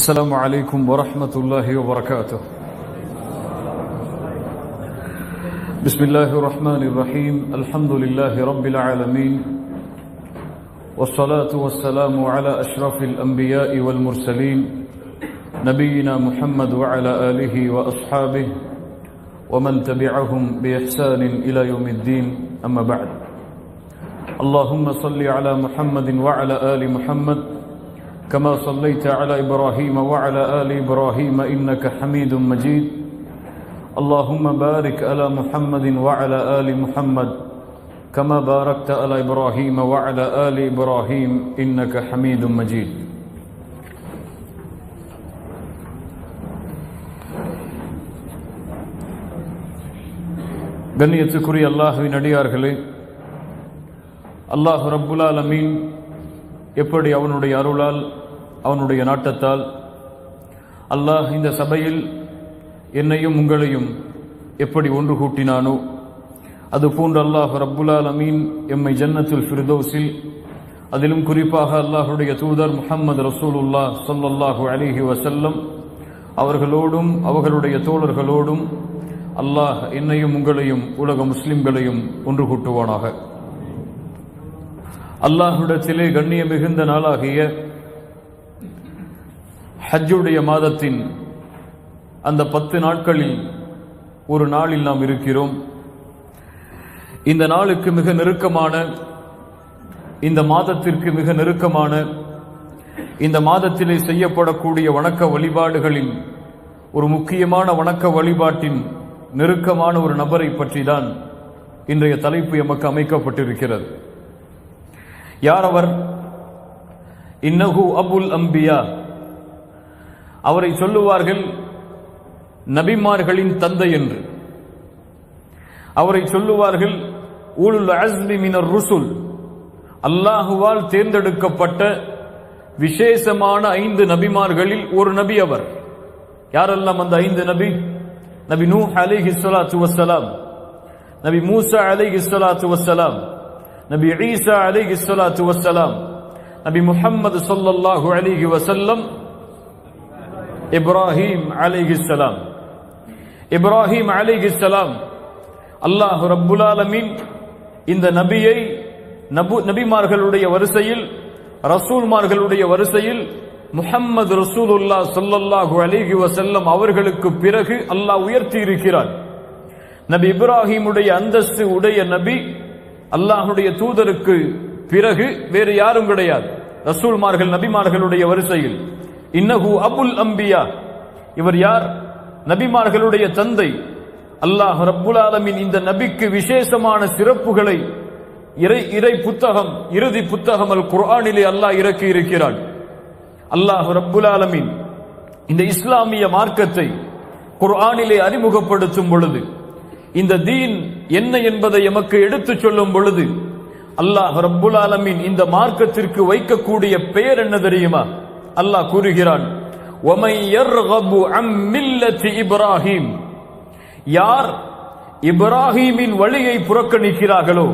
السلام عليكم ورحمة الله وبركاته. بسم الله الرحمن الرحيم. الحمد لله رب العالمين، والصلاة والسلام على أشرف الأنبياء والمرسلين نبينا محمد وعلى آله وأصحابه ومن تبعهم بإحسان إلى يوم الدين. أما بعد، اللهم صل على محمد وعلى آل محمد كما صليت على إبراهيم وعلى آل إبراهيم إنك حميد مجيد. اللهم بارك على محمد وعلى آل محمد كما باركت على إبراهيم وعلى آل إبراهيم إنك حميد مجيد. கண்ணியத்துக்குரிய அல்லாஹ்வின் அடியார்களே, அல்லாஹ் ரப்புல் ஆலமீன் எப்படி அவனுடைய அருளால் அவனுடைய நாட்டத்தால் அல்லாஹ் இந்த சபையில் என்னையும் உங்களையும் எப்படி ஒன்று கூட்டினானோ அதுபோன்று அல்லாஹ் ரப்புல் ஆலமீன் எம்மை ஜன்னத்துல் ஃபிர்தௌஸில், அதிலும் குறிப்பாக அல்லாஹுடைய தூதர் முஹம்மது ரசூலுல்லாஹ் ஸல்லல்லாஹு அலைஹி வஸல்லம் அவர்களோடும் அவர்களுடைய தோழர்களோடும் அல்லாஹ் என்னையும் உங்களையும் உலக முஸ்லிம்களையும் ஒன்று கூட்டுவானாக. அல்லாஹ்விடத்திலே கண்ணிய மிகுந்த நாளாகிய ஹஜ்ஜுடைய மாதத்தின் அந்த 10 நாட்களில் ஒரு நாளில் நாம் இருக்கிறோம். இந்த நாளுக்கு மிக நெருக்கமான, இந்த மாதத்திற்கு மிக நெருக்கமான, இந்த மாதத்திலே செய்யப்படக்கூடிய வணக்க வழிபாடுகளில் ஒரு முக்கியமான வணக்க வழிபாட்டின் நெருக்கமான ஒரு நபரை பற்றி தான் இன்றைய தலைப்பு எமக்கு அமைக்கப்பட்டிருக்கிறது. யார் அவர்? இன்னஹு அபுல் அம்பியா. அவரை சொல்லுவார்கள் நபிமார்களின் தந்தை என்று. அவரை சொல்லுவார்கள் உலுல் அஸ்மி மினர் ருசுல், அல்லாஹுவால் தேர்ந்தெடுக்கப்பட்ட விசேஷமான 5 நபிமார்களில் ஒரு நபி அவர். யாரெல்லாம் அந்த 5 நபி? நபி நூஹ் அலைஹிஸ்ஸலாத்து வஸ்ஸலாம், நபி மூசா அலைஹிஸ்ஸலாத்து வஸ்ஸலாம், நபி ஈசா அலைஹிஸ்ஸலாத்து வஸ்ஸலாம், நபி முஹம்மது ஸல்லல்லாஹு அலைஹி வஸல்லம், இப்ராஹீம் அலைஹிஸ்ஸலாம். இப்ராஹீம் அலைஹிஸ்ஸலாம் அல்லாஹ் ரப்புல் ஆலமீன் இந்த நபியை நபிமார்களுடைய வரிசையில், ரசூல்மார்களுடைய வரிசையில் முஹம்மது ரசூலுல்லாஹ் ஸல்லல்லாஹு அலைஹி வஸல்லம் அவர்களுக்கு பிறகு அல்லாஹ் உயர்த்தி இருக்கிறார். நபி இப்ராஹீமுடைய அந்தஸ்து உடைய நபி அல்லாஹுடைய தூதருக்கு பிறகு வேறு யாரும் கிடையாது ரசூல்மார்கள் நபிமார்களுடைய வரிசையில். இன்னஹு அபுல் அம்பியா. இவர் யார்? நபிமார்களுடைய தந்தை. அல்லாஹ் ரப்புல் ஆலமீன் இந்த நபிக்கு விசேஷமான சிறப்புகளை இறை புத்தகம், இறுதி புத்தகம் அல் குர்ஆனிலே அல்லாஹ் இறக்கி இருக்கிறான். அல்லாஹ் ரப்புல் ஆலமீன் இந்த இஸ்லாமிய மார்க்கத்தை குர்ஆனிலே அறிமுகப்படுத்தும் பொழுது, இந்த தீன் என்ன என்பதை எமக்கு எடுத்துச் சொல்லும் பொழுது, அல்லாஹ் ரப்புல் ஆலமீன் இந்த மார்க்கத்திற்கு வைக்கக்கூடிய பெயர் என்ன தெரியுமா? அல்லாஹ் கூறுகிறான், وَمَنْ يَرْغَبُ عَنْ مِلَّةِ إِبْرَاهِيمَ. யார் இப்ராஹீமின் வழியை புறக்கணிக்கிறார்களோ,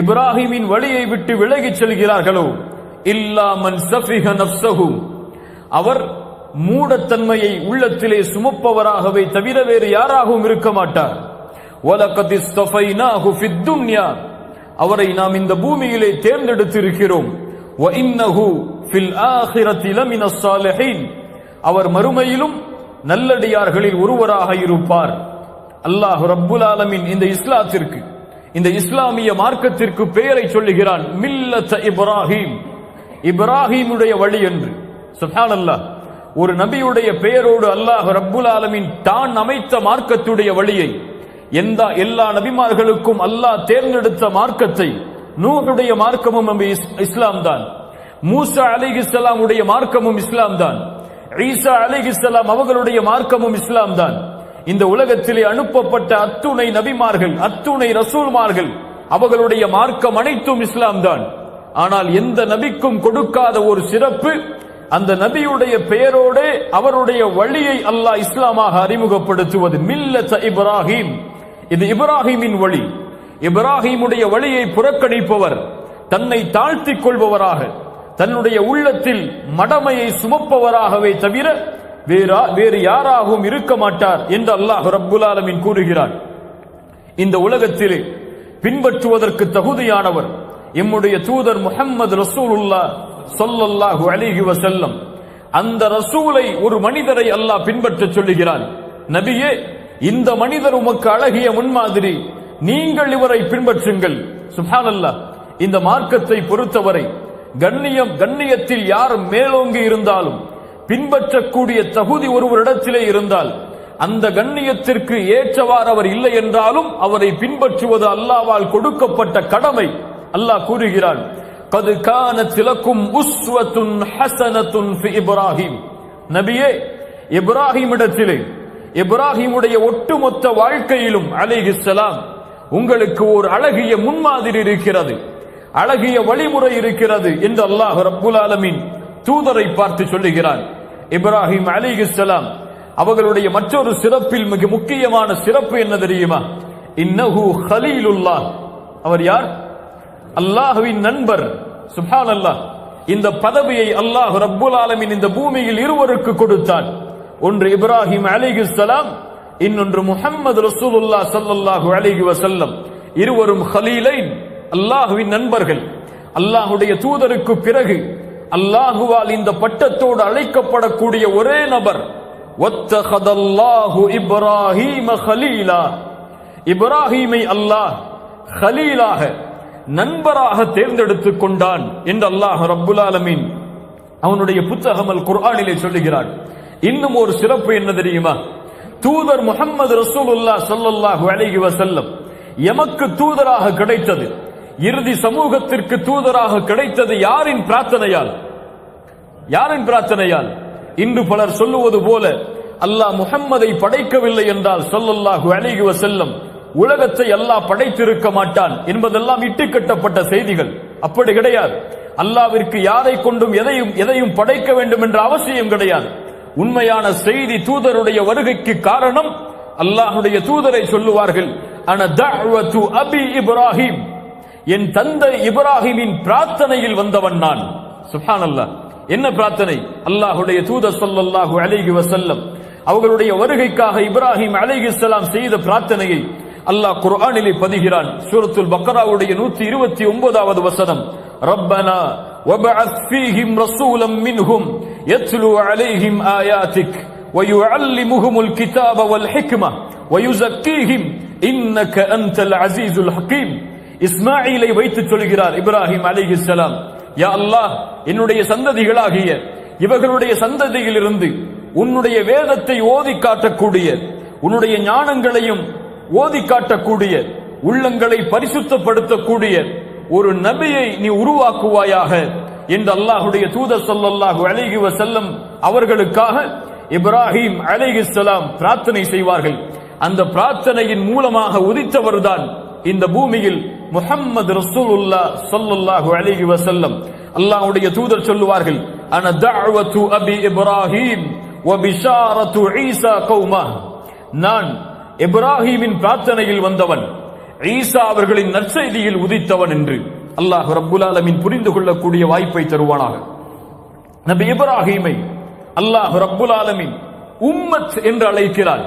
இப்ராஹீமின் வழியை விட்டு விலகிச் செல்கிறார்களோ, இல்லா மன் சஃபிஹ நஃப்ஸஹு, அவர் மூடத்தன்மையை உள்ளத்திலே சுமப்பவராகவே தவிர வேறு யாராகவும் இருக்க மாட்டார். வலகத் இஸ்தஃபைனாஹு ஃபித் துன்யா, அவரை நாம் இந்த பூமியிலே தேர்ந்தெடுத்திருக்கிறோம். வ இன்னஹு ஃபில் ஆখিরাতি லமினஸ் ஸாலிஹீன், அவர் மறுமையிலும் நல்லடியார்களில் ஒருவராக இருப்பார். அல்லாஹ் ரப்புல் ஆலமீன் இந்த இஸ்லாத்திற்கு, இந்த இஸ்லாமிய மார்க்கத்திற்கு பெயரை சொல்லுகிறான், மில்லத இப்ராஹீம், இப்ராஹீமுடைய வழி என்று. சுப்ஹானல்லாஹ், ஒரு நபியுடைய பெயரோடு அல்லாஹ் ரப்புல் ஆலமீன் தான் அமைத்த மார்க்கத்துடைய வழியை, எல்லா நபிமார்களுக்கும் அல்லாஹ் தேர்ந்தெடுத்த மார்க்கத்தை, நூஹுடைய மார்க்கமும் இஸ்லாம் தான், மூசா அலைஹிஸ்ஸலாம் உடைய மார்க்கமும் இஸ்லாம் தான், ஈசா அலைஹிஸ்ஸலாம் அவர்களுடைய மார்க்கமும் இஸ்லாம் தான். இந்த உலகத்திலே அனுப்பப்பட்ட அத்துணை நபிமார்கள், அத்துணை ரசூல்மார்கள், அவர்களுடைய மார்க்கம் அனைத்தும் இஸ்லாம் தான். ஆனால் எந்த நபிக்கும் கொடுக்காத ஒரு சிறப்பு, அந்த நபியுடைய பெயரோடு அவருடைய வழியை அல்லாஹ் இஸ்லாமாக அறிமுகப்படுத்துவது. மில்லத இப்ராஹீம், இது இப்ராஹீமின் வழி. இப்ராஹீமுடைய வழியை புறக்கணிப்பவர், தன்னை தாழ்த்திக் கொள்பவராக, தன்னுடைய உள்ளத்தில் மடமையை சுமப்பவராகவே தவிர வேறு யாராகவும் இருக்க மாட்டார் என்று அல்லாஹ் ரப்புல் ஆலமீன் கூறுகிறார். இந்த உலகத்திலே பின்பற்றுவதற்கு தகுதியானவர் எம்முடைய தூதர் முஹம்மது ரசூலுல்லாஹ் ஸல்லல்லாஹு அலைஹி வஸல்லம். அந்த ரசூலை, ஒரு மனிதரை அல்லாஹ் பின்பற்ற சொல்லுகிறான். நபியே, இந்த மனிதர் உமக்கு அழகிய முன்மாதிரி, நீங்கள் இவரை பின்பற்றுங்கள். சுப்ஹானல்லாஹ். இந்த மார்க்கத்தை பொறுத்தவரை கண்ணியத்தில் யார் மேலோங்கி இருந்தாலும், பின்பற்றக்கூடிய தகுதி ஒருவரிடத்திலே இருந்தால், அந்த கண்ணியத்திற்கு ஏற்றவாறு அவர் இல்லை என்றாலும் அவரை பின்பற்றுவது அல்லாஹ்வால் கொடுக்கப்பட்ட கடமை. அல்லாஹ் கூறுகிறான், قد كانت لكم أسوة حسنة في إبراهيم. நபியே, இப்ராஹிமிடத்திலே, இப்ராஹிமுடைய ஒட்டுமொத்த வாழ்க்கையிலும் அலைஹிஸ்ஸலாம் உங்களுக்கு ஒரு அழகிய முன்மாதிரி இருக்கிறது, அழகிய வழிமுறை இருக்கிறது என்று அல்லாஹ் ரப்புல் ஆலமீன் தூதரை பார்த்து சொல்லுகிறான். இப்ராஹிம் அலைஹிஸ்ஸலாம் அவர்களுடைய மற்றொரு சிறப்பில் மிக முக்கியமான சிறப்பு என்ன தெரியுமா? இன்னஹு கலீலுல்லாஹ். அவர் யார்? அல்லாஹ்வின் நண்பர். சுப்ஹானல்லாஹ். இந்த பதவியை அல்லாஹ் ரப்புல் ஆலமீன் இந்த பூமியில் இருவருக்கு கொடுத்தான். ஒன்று இப்ராஹிம் அலைஹிஸ்ஸலாம், இன்னொன்று முஹம்மது ரசூலுல்லாஹ் ஸல்லல்லாஹு அலைஹி வஸல்லம். இருவரும் கலீலைன், அல்லாஹ்வின் நண்பர்கள். அல்லாஹ்வுடைய தூதருக்கு பிறகு அல்லாஹுவால் இந்த பட்டத்தோடு அழைக்கப்படக்கூடிய ஒரே நபர். வத்தகதல்லாஹு இப்ராஹீம கலீலா. இப்ராஹீமை அல்லாஹ் கலீலாக, நண்பராக தேர்ந்தெடுத்துக் கொண்டான் என்று அல்லாஹ் ரப்புல் ஆலமீன் அவனுடைய புத்தகம் அல் குர்ஆனிலே சொல்லுகிறான். இன்னும் ஒரு சிறப்பு என்ன தெரியுமா? தூதர் முஹம்மது ரசூலுல்லாஹ் ஸல்லல்லாஹு அலைஹி வஸல்லம் எமக்கு தூதராக கிடைத்தது, இறுதி சமூகத்திற்கு தூதராக கிடைத்தது யாரின் பிரார்த்தனையால்? யாரின் பிரார்த்தனையால்? இன்று பலர் சொல்லுவது போல அல்லாஹ் முஹம்மதை படைக்கவில்லை என்றால் ஸல்லல்லாஹு அலைஹி வஸல்லம் உலகத்தை அல்லாஹ் படைத்திருக்க மாட்டான் என்பதெல்லாம் இட்டுக்கட்டப்பட்ட செய்திகள். அப்படி கிடையாது. அல்லாஹ்விற்கு யாரை கொண்டும் எதையும் படைக்க வேண்டும் என்ற அவசியம் கிடையாது. உண்மையான செய்தி தூதருடைய வருகைக்கு காரணம், அல்லாஹ்வுடைய தூதரை சொல்லுவார்கள், அன தஅவத்து அபி இப்ராஹிம், என் தந்தை இப்ராஹிமின் பிரார்த்தனையில் வந்தவன் நான். சுப்ஹானல்லாஹ். என்ன பிரார்த்தனை? அல்லாஹ்வுடைய தூதர் ஸல்லல்லாஹு அலைஹி வஸல்லம் அவர்களுடைய வருகைக்காக இப்ராஹிம் அலைஹிஸ்ஸலாம் செய்த பிரார்த்தனையை அல்லாஹ் குர்ஆனிலே பதிகிறான். சூரத்துல் பக்ராவுடைய 129வது வசனம், ரப்பனா வபஅத் ஃபீஹிம் ரசூலம் மின்ஹும் யத்லு அலைஹிம் ஆயாத்திக் வயுஅல்லிமுஹுமுல் கிதாப வல் ஹிக்ம வயுஸக்கீஹிம் இன்னக அன்தல் அஸீஸுல் ஹகீம். இஸ்மாயிலை வைத்து சொல்கிறார் இப்ராஹிம் அலைஹிஸ்ஸலாம், யா அல்லாஹ், என்னுடைய சந்ததிகளாகிய இவர்களுடைய சந்ததியிலிருந்து உன்னுடைய வேதத்தை ஓதி காட்டக்கூடிய, உன்னுடைய ஞானங்களையும் ஓதி காட்டக்கூடிய, உள்ளங்களை பரிசுத்தப்படுத்தக்கூடிய ஒரு நபியை நீ உருவாக்குவாயாக என்று அல்லாஹ்வுடைய தூதர் ஸல்லல்லாஹு அலைஹி வஸல்லம் அவர்களுக்காக இப்ராஹிம் அலைஹிஸ்ஸலாம் பிரார்த்தனை செய்வார்கள். அந்த பிரார்த்தனையின் மூலமாக உதித்தவர்தான் இந்த பூமியில் முஹம்மது ரசூலுல்லாஹ் ஸல்லல்லாஹு அலைஹி வஸல்லம். அல்லாஹ்வுடைய தூதர் சொல்லுவார்கள், அன தஅவத்து அபி இப்ராஹிம் வ பிஷாரத்து ஈசா கௌமா. நான் இப்ராஹிமின் பிரார்த்தனையில் வந்தவன், ஈசா அவர்களின் நற்செய்தியில் உதித்தவன் என்று அல்லாஹ் ரப்புல் ஆலமீன் புரிந்து கொள்ளக்கூடிய வாய்ப்பை தருவானாக. நபி இப்ராஹிமை அல்லாஹ் ரப்புல் ஆலமீன் உம்மத் என்று அழைக்கிறார்.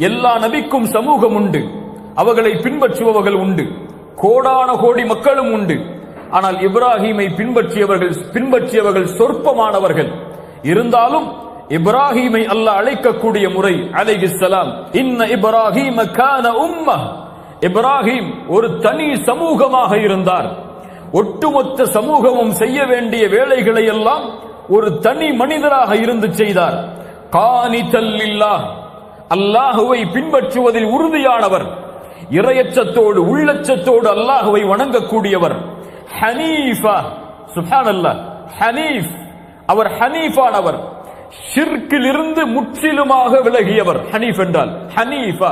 எல்லா நபிக்கும் சமூகம் உண்டு, அவர்களை பின்பற்றுபவர்கள் உண்டு, கோடான கோடி மக்களும் உண்டு. ஆனால் இப்ராஹிமை பின்பற்றியவர்கள் சொற்பமானவர்கள். இருந்தாலும் இப்ராஹிமை அல்லாஹ் அழைக்கக்கூடிய முறை அலைஹிஸ்ஸலாம், இன்ன இப்ராஹீம கான உம்மஹ். இப்ராஹிம் ஒரு தனி சமூகமாக இருந்தார். ஒட்டுமொத்த சமூகமும் செய்ய வேண்டிய வேலைகளை எல்லாம் ஒரு தனி மனிதராக இருந்து செய்தார். கானிதல் லில்லாஹ், அல்லாஹுவை பின்பற்றுவதில் உறுதியானவர், இறையச்சத்தோடு உள்ளச்சத்தோடு அல்லாஹுவை வணங்கக்கூடியவர். ஹனீஃபா, சுப்ஹானல்லாஹ், ஹனீஃப், அவர் ஹனீஃபானவர், ஷிர்கில் இருந்து முற்றிலுமாக விலகியவர். ஹனீஃப் என்றால் ஹனீஃபா.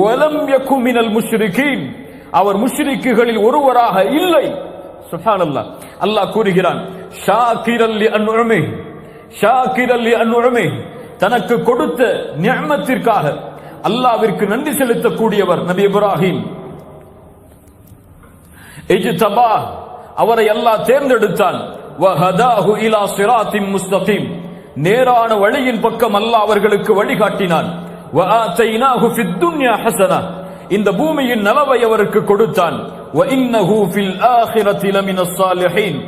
வலம் யகு மினல் முஷ்ரிகீன், அவர் முஷ்ரிக்குகளில் ஒருவராக இல்லை. சுப்ஹானல்லாஹ். அல்லாஹ் கூறுகிறான், ஷாக்கிரல் லிஅன்உமிஹி, ஷாக்கிரல் லிஅன்உமிஹி, தனக்கு கொடுத்த நிஅமத்திற்காக அல்லாஹ்விற்கு நன்றி செலுத்தக்கூடியவர் நபி இப்ராஹிம். இஜ்தபா, அவரை அல்லாஹ் தேர்ந்தெடுத்தான். வஹதாஹு இலா ஸிராத்தின் முஸ்தகீம், நேரான வழியின் பக்கம் அல்லாஹ் அவர்களுக்கு வழிகாட்டினான். வஆதைனாஹு ஃபித் துன்யா ஹஸனா, இந்த பூமியின் நலவை அவருக்கு கொடுத்தான். வஇன்னஹு ஃபில் ஆখিরাতি லமினஸ் ஸாலிஹீன்,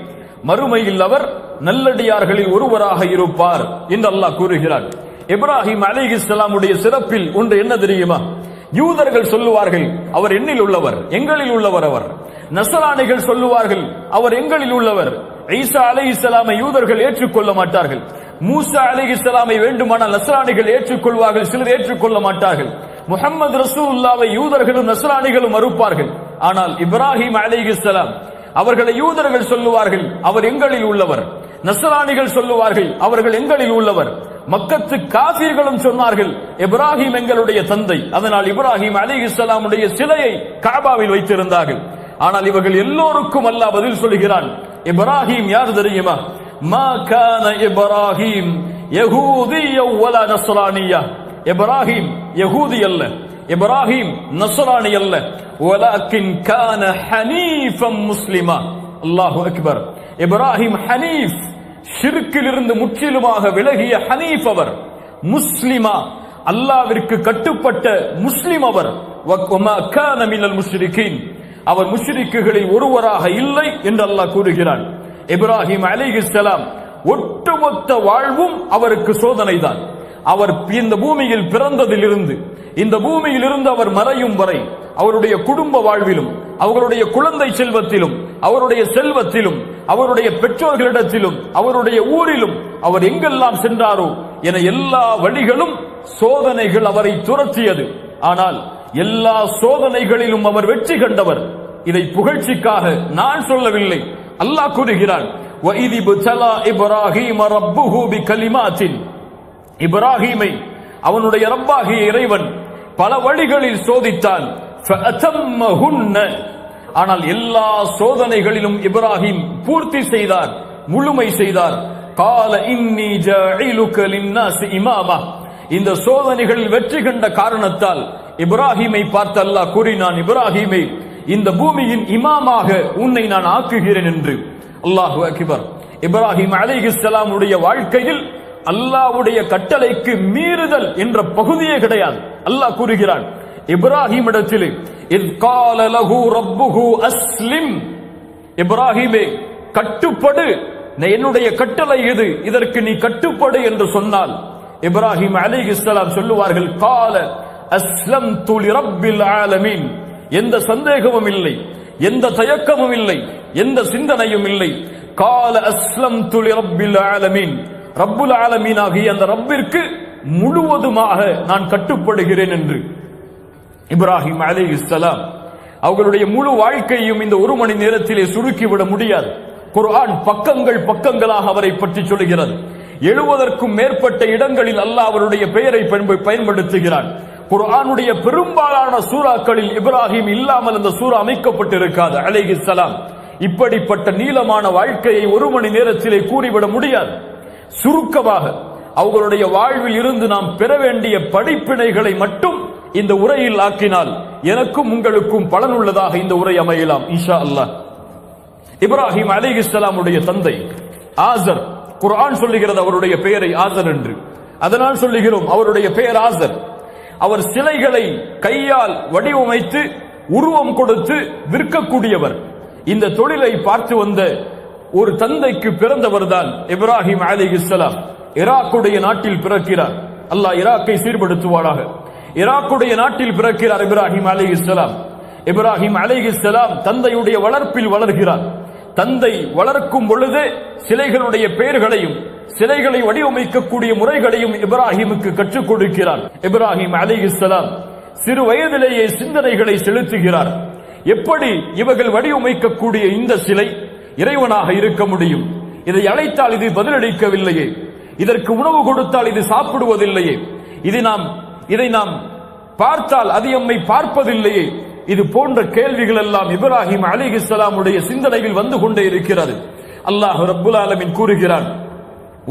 மறுமையில் அவர் நல்லடியார்களில் ஒருவராக இருப்பார் என்று அல்லாஹ் கூறுகிறார். இப்ராஹிம் அலைஹிஸ்ஸலாமுடைய சிறப்பில் ஒன்று என்ன தெரியுமா? யூதர்கள் சொல்லுவார்கள் அவர் என்னில் உள்ளவர், எங்களில் உள்ளவர் அவர். நஸ்ரானிகள் சொல்லுவார்கள் அவர் எங்களில் உள்ளவர். ஈசா அலைஹிஸ்ஸலாமை யூதர்கள் ஏற்றுக்கொள்ள மாட்டார்கள். மூசா அலைஹிஸ்ஸலாமை வேண்டுமானால் நஸ்ரானிகள் ஏற்றுக்கொள்வார்கள், சிலர் ஏற்றுக்கொள்ள மாட்டார்கள். முஹம்மது ரசூலுல்லாஹ்வை யூதர்களும் நஸ்ரானிகளும் மறுப்பார்கள். ஆனால் இப்ராஹிம் அலைஹிஸ்ஸலாம் அவர்களை யூதர்கள் சொல்லுவார்கள் அவர் எங்களில் உள்ளவர், நஸ்ரானிகள் சொல்லுவார்கள் அவர்கள் எங்களில் உள்ளவர். மக்கத்து காஃபிர்களும் சொன்னார்கள் இப்ராஹிம் எங்களுடைய தந்தை. அதனால் இப்ராஹிம் அலைஹிஸ்ஸலாமுடைய சிலையை கஅபாவில் வைத்திருந்தார்கள். ஆனால் இவர்கள் எல்லோருக்கும் அல்லாஹ் பதில் சொல்கிறான். இப்ராஹிம் யார் தெரியுமா? மா கான இப்ராஹிம் யஹூதிய்ய வலா நஸ்ரானிய்ய, இப்ராஹிம் யஹூதி அல்ல, இப்ராஹிம் நஸ்ரானி அல்ல, வலாக்கின் கான ஹனீஃபம் முஸ்லிமா. அல்லாஹு அக்பர். இப்ராஹிம் ஹனீஃப், ஷிர்க்கிலிருந்து முற்றிலுமாக விலகிய ஹனீஃப் அவர். முஸ்லிமா, அல்லாஹ்விற்கு கட்டுப்பட்ட முஸ்லிம் அவர். வமா கான மினல் முஷ்ரிகீன், அவர் முஷ்ரிக்குகளில் ஒருவராக இல்லை என்று அல்லாஹ் கூறுகிறான். இப்ராஹிம் அலைஹிஸ்ஸலாம் ஒட்டுமொத்த வாழ்வும் அவருக்கு சோதனைதான். அவர் இந்த பூமியில் பிறந்ததிலிருந்து இந்த பூமியில் இருந்து அவர் மறையும் வரை அவருடைய குடும்ப வாழ்விலும், அவருடைய குழந்தை செல்வத்திலும், அவருடைய செல்வத்திலும், அவருடைய பெற்றோர்களிடத்திலும், அவருடைய ஊரிலும் அவர் எங்கெல்லாம் சென்றாரோ என எல்லா வழிகளும் சோதனைகள் அவரை துரத்தியது. ஆனால் எல்லா சோதனைகளிலும் அவர் வெற்றி கண்டவர். இதை புகழ்ச்சிக்காக நான் சொல்லவில்லை, அல்லாஹ் கூறுகிறான். وَإِذِ ابْتَلَى إِبْرَاهِيمَ رَبُّهُ بِكَلِمَاتٍ, இப்ராஹீமை அவனுடைய ரப்பாகிய இறைவன் பல வழிகளில் சோதித்தான். فَأَتَمَّهُنَّ, ஆனால் எல்லா சோதனைகளிலும் இப்ராஹிம் பூர்த்தி செய்தார், முழுமை செய்தார். قَالَ إِنِّي جَاعِلُكَ لِلنَّاسِ إِمَامًا, இந்த சோதனைகளில் வெற்றி கண்ட காரணத்தால் இப்ராஹீமை பார்த்து அல்லாஹ் கூறினான், இப்ராஹீமை இந்த பூமியின் இமாமாக உன்னை நான் ஆக்குகிறேன் என்று. அல்லாஹு அக்பர். இப்ராஹிம் அலைஹிஸ்ஸலாமுடைய வாழ்க்கையில் அல்லாஹ்வுடைய கட்டளைக்கு மீறுதல் என்ற பகுதியே கிடையாது. அல்லாஹ் கூறுகிறான் இப்ராஹிம் இடத்திலே, இத் கால லஹு ரப்புஹு அஸ்லிம், இப்ராஹிமே கட்டுப்படு, என்னுடைய கட்டளை இது, இதற்கு நீ கட்டுப்படு என்று சொன்னால் இப்ராஹிம் அலைஹிஸ்ஸலாம் சொல்லுவார்கள், கால அஸ்லம்து லிரப்பில் ஆலமீன், எந்த சந்தேகமும் இல்லை, எந்த தயக்கமும் இல்லை, எந்த சிந்தனையும் இல்லை. கால அஸ்லம்து லிரப்பில் ஆலமீன், ரப்புல் ஆலமீன் ஆகிய அந்த ரப்பிற்கு முழுவதுமாக நான் கட்டுப்படுகிறேன் என்று. இப்ராஹிம் அலைஹிஸ்ஸலாம் அவர்களுடைய முழு வாழ்க்கையும் இந்த ஒரு மணி நேரத்திலே சுருக்கிவிட முடியாது. குர்ஆன் பக்கங்கள் பக்கங்களாக அவரை பற்றி சொல்கிறது. 70க்கும் மேற்பட்ட இடங்களில் அல்லாஹ் அவருடைய பெயரை பயன்படுத்துகிறான். குர்ஆனுடைய பெரும்பாலான சூறாக்களில் இப்ராஹிம் இல்லாமல் அந்த சூரா அமைக்கப்பட்டிருக்காது அலைஹிஸ்ஸலாம். இப்படிப்பட்ட நீளமான வாழ்க்கையை ஒரு மணி நேரத்திலே கூறிவிட முடியாது. சுருக்கமாக அவர்களுடைய வாழ்வில் இருந்து நாம் பெற வேண்டிய படிப்பினைகளை மட்டும் இந்த உரையில் ஆக்கினால் எனக்கும் உங்களுக்கும் பலனுள்ளதாக இந்த உரை அமையலாம் இன்ஷா அல்லாஹ். இப்ராஹிம் அலைஹிஸ்ஸலாமுடைய தந்தை ஆசர், குர்ஆன் சொல்லுகிறது அவருடைய பெயரை ஆசர் என்று. அதனால் சொல்லுகிறோம் அவருடைய பெயர் ஆசர். அவர் சிலைகளை கையால் வடிவமைத்து உருவம் கொடுத்து விற்கக்கூடியவர். இந்த தொழிலை பார்த்து வந்த ஒரு தந்தைக்கு பிறந்தவர் தான் இப்ராஹிம் அலைஹிஸ்ஸலாம். ஈராக்குடைய நாட்டில் பிறக்கிறார். அல்லாஹ் ஈராக்கை சீர்படுத்துவாராக. ஈராக்குடைய நாட்டில் பிறக்கிறார் இப்ராஹிம் அலைஹிஸ்ஸலாம். இப்ராஹிம் அலைஹிஸ்ஸலாம் தந்தையுடைய வளர்ப்பில் வளர்கிறார். தந்தை வளர்க்கும் பொழுது சிலைகளுடைய பெயர்களையும் சிலைகளை வடிவமைக்கக்கூடிய முறைகளையும் இப்ராஹிமுக்கு கற்றுக் கொடுக்கிறார். இப்ராஹிம் அலைஹிஸ்ஸலாம் சிறு வயதிலேயே சிந்தனைகளை செலுத்துகிறார். எப்படி இவர்கள் வடிவமைக்கக்கூடிய இந்த சிலை இறைவனாக இருக்க முடியும்? இதை அழைத்தால் இது பதிலளிக்கவில்லையே, இதற்கு உணவு கொடுத்தால் இது சாப்பிடுவதில்லையே, இதை நாம் பார்த்தால் அது எம்மை பார்ப்பதில்லையே, இது போன்ற கேள்விகள் எல்லாம் இப்ராஹிம் அலைஹிஸ்ஸலாமுடைய சிந்தனையில் வந்து கொண்டே இருக்கிறது. அல்லாஹ் ரப்புல் ஆலமீன் கூறுகிறான்,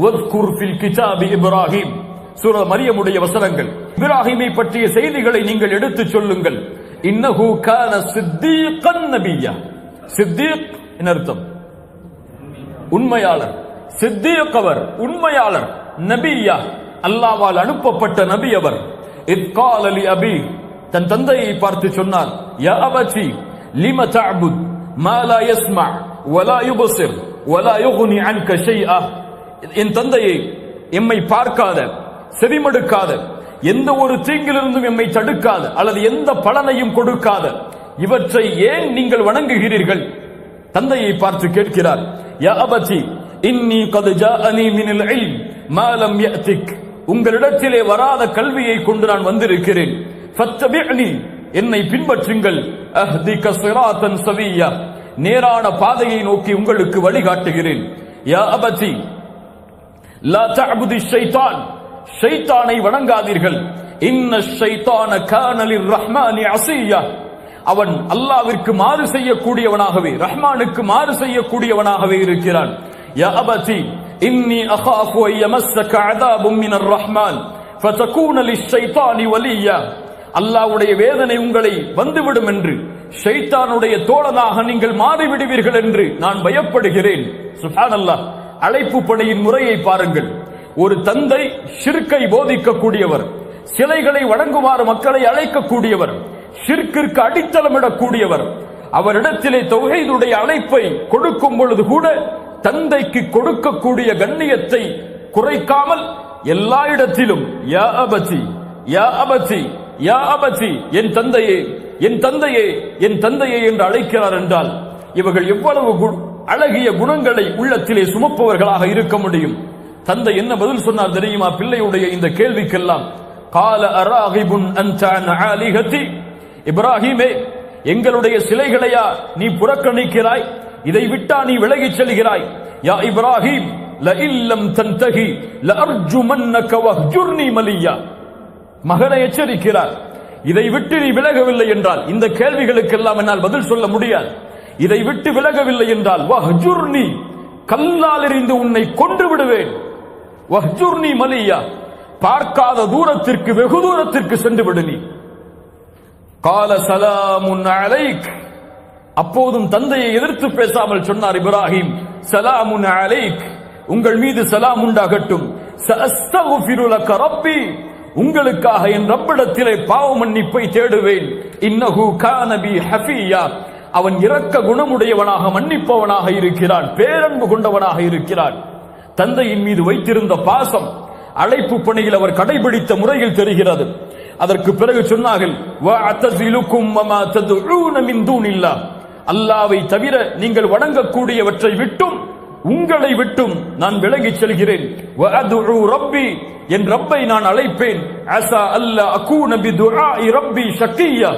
வத்குர் ஃபில் கிதாபி இப்ராஹிம், சூரா மரியமுடைய வசனங்கள். இப்ராஹிமை பற்றிய செய்திகளை நீங்கள் எடுத்துச் சொல்லுங்கள். இன்னஹு கான சித்தீகன் நபிய்யா. சித்தீக் என்ன அர்த்தம்? உண்மையாளர், சித்தீக் அவர் உண்மையாளர், நபியா அல்லாஹ்வால் அனுப்பப்பட்ட நபி அவர். இத் கால லி அபி, தன் தந்தையை பார்த்து சொன்னார், யா அபதி லிம தஅபுத் மா லா யஸ்மா வலா யுபஸிர் வலா யுக்னி அன்க ஷைஆ. என் தந்தையை, எம்மை பார்க்காத, செவிமடுக்காத, எந்த ஒரு தீங்கிலிருந்தும் எம்மை தடுக்காத அல்லது எந்த பலனையும் கொடுக்காத இவற்றை ஏன் நீங்கள் வணங்குகிறீர்கள்? தந்தையை பார்த்து கேட்கிறார், யா அபதி இன்னி கத் ஜாஅனி மினல் இல்ம் மா லம் யஅதிக், உங்களிடத்திலே வராத கல்வியை கொண்டு நான் வந்திருக்கிறேன். ஃபத்தபிஅனி, என்னை பின்பற்றுங்கள். அஹ்திக ஸிராத்தன் ஸவிய்யா, நேரான பாதையை நோக்கி உங்களுக்கு வழிகாட்டுகிறேன். யா அபதி லா தஅபுதி ஷைத்தான், ஷைத்தானை வணங்காதீர்கள். இன்ன ஷைத்தான கான லிர்ரஹ்மானி அஸிய்யா, அவன் அல்லாஹ்விற்கு மாறு செய்யக்கூடியவனாகவே, ரஹ்மானுக்கு மாறு செய்யக்கூடியவனாகவே இருக்கிறான். யா அபதி இன்னி அகாஃபு அன் யமஸ்ஸக அஸாபும் மினர் ரஹ்மான் ஃபதகூன லிஷைத்தானி வலிய்யா, அல்லாஹ்வுடைய வேதனை உங்களை வந்துவிடும் என்று, ஷைத்தானுடைய தோழனாக நீங்கள் மாறிவிடுவீர்கள் என்று நான் பயப்படுகிறேன். சுப்ஹானல்லாஹ். அழைப்பு பணியின் முறையை பாருங்கள். ஒரு தந்தை ஷிர்க்கை போதிக்கக்கூடியவர், சிலைகளை வணங்குமாறு மக்களை அழைக்கக்கூடியவர், ஷிர்க்கிற்கு அடித்தளமிடக்கூடியவர். அவரிடத்திலே தௌஹீதுடைய அழைப்பை கொடுக்கும் பொழுது கூட தந்தைக்கு கொடுக்கக்கூடிய கண்ணியத்தை குறைக்காமல் எல்லா இடத்திலும் யா அபதி யா அபதி யா அபதி, என் தந்தையே, என் தந்தையே, என் தந்தையே என்று அழைக்கிறார் என்றால் இவர்கள் எவ்வளவு அழகிய குணங்களை உள்ளத்திலே சுமப்பவர்களாக இருக்க முடியும்? தந்தை என்ன பதில் சொன்னார் தெரியுமா பிள்ளையுடைய இந்த கேள்விக்கெல்லாம்? கால அராகிபுன் அன்த அன் ஆலிஹதி, இப்ராஹிமே, எங்களுடைய சிலைகளையா நீ புறக்கணிக்கிறாய்? இதை விட்டா நீ விலகிச் செல்கிறாய்? யா இப்ராஹிம் லஇல்லம் தன்தஹி லஅர்ஜுமன்னக வஹ்ஜுர்னி மலியா, மகனை எச்சரிக்கிறார். இதை விட்டு நீ விலகவில்லை என்றால், இந்த கேள்விகளுக்கெல்லாம் என்னால் பதில் சொல்ல முடியாது. இதை விட்டு விலகவில்லை என்றால் வஹ்ஜுர்னி, கல்லால் எறிந்து உன்னை கொன்று விடுவேன். வஹ்ஜுர்னி மலியா, பார்க்காத தூரத்திற்கு, வெகு தூரத்திற்கு சென்று விடு நீ. கால சலாமுன் அலைக், அப்போதும் தந்தையை எதிர்த்து பேசாமல் சொன்னார் இப்ராஹிம், சலாமுன் அலைக், உங்கள் மீது சலாம் உண்டாகட்டும். சஅஸ்தக்ஃபிரு லக ரப்பி, உங்களுக்காக என் ரப்பிடத்திலே பாவ மன்னிப்பை தேடுவேன். இன்னஹு கான பி ஹஃபியா, அவன் இரக்க குணமுடையவனாக, மன்னிப்பவனாக இருக்கிறான், பேரன்பு கொண்டவனாக இருக்கிறான். தந்தையின் மீது வைத்திருந்த பாசம் அழைப்பு பணியில் அவர் கடைபிடித்த முறையில் தெரிகிறது. அதற்கு பிறகு சொன்னார்கள், வஅதஸிலுக்கும் வமா ததுஊன மின் தூனில்லாஹ், அல்லாஹ்வை தவிர நீங்கள் வணங்கக்கூடியவற்றை விட்டும், உங்களை விட்டும் நான் விலகிச் செல்கிறேன். வஅதுஉ ரப்பி, என் ரப்பை நான் அழைப்பேன். அஸா அல்லா அகூன பிதுஆஇ ரப்பி ஷக்கியா,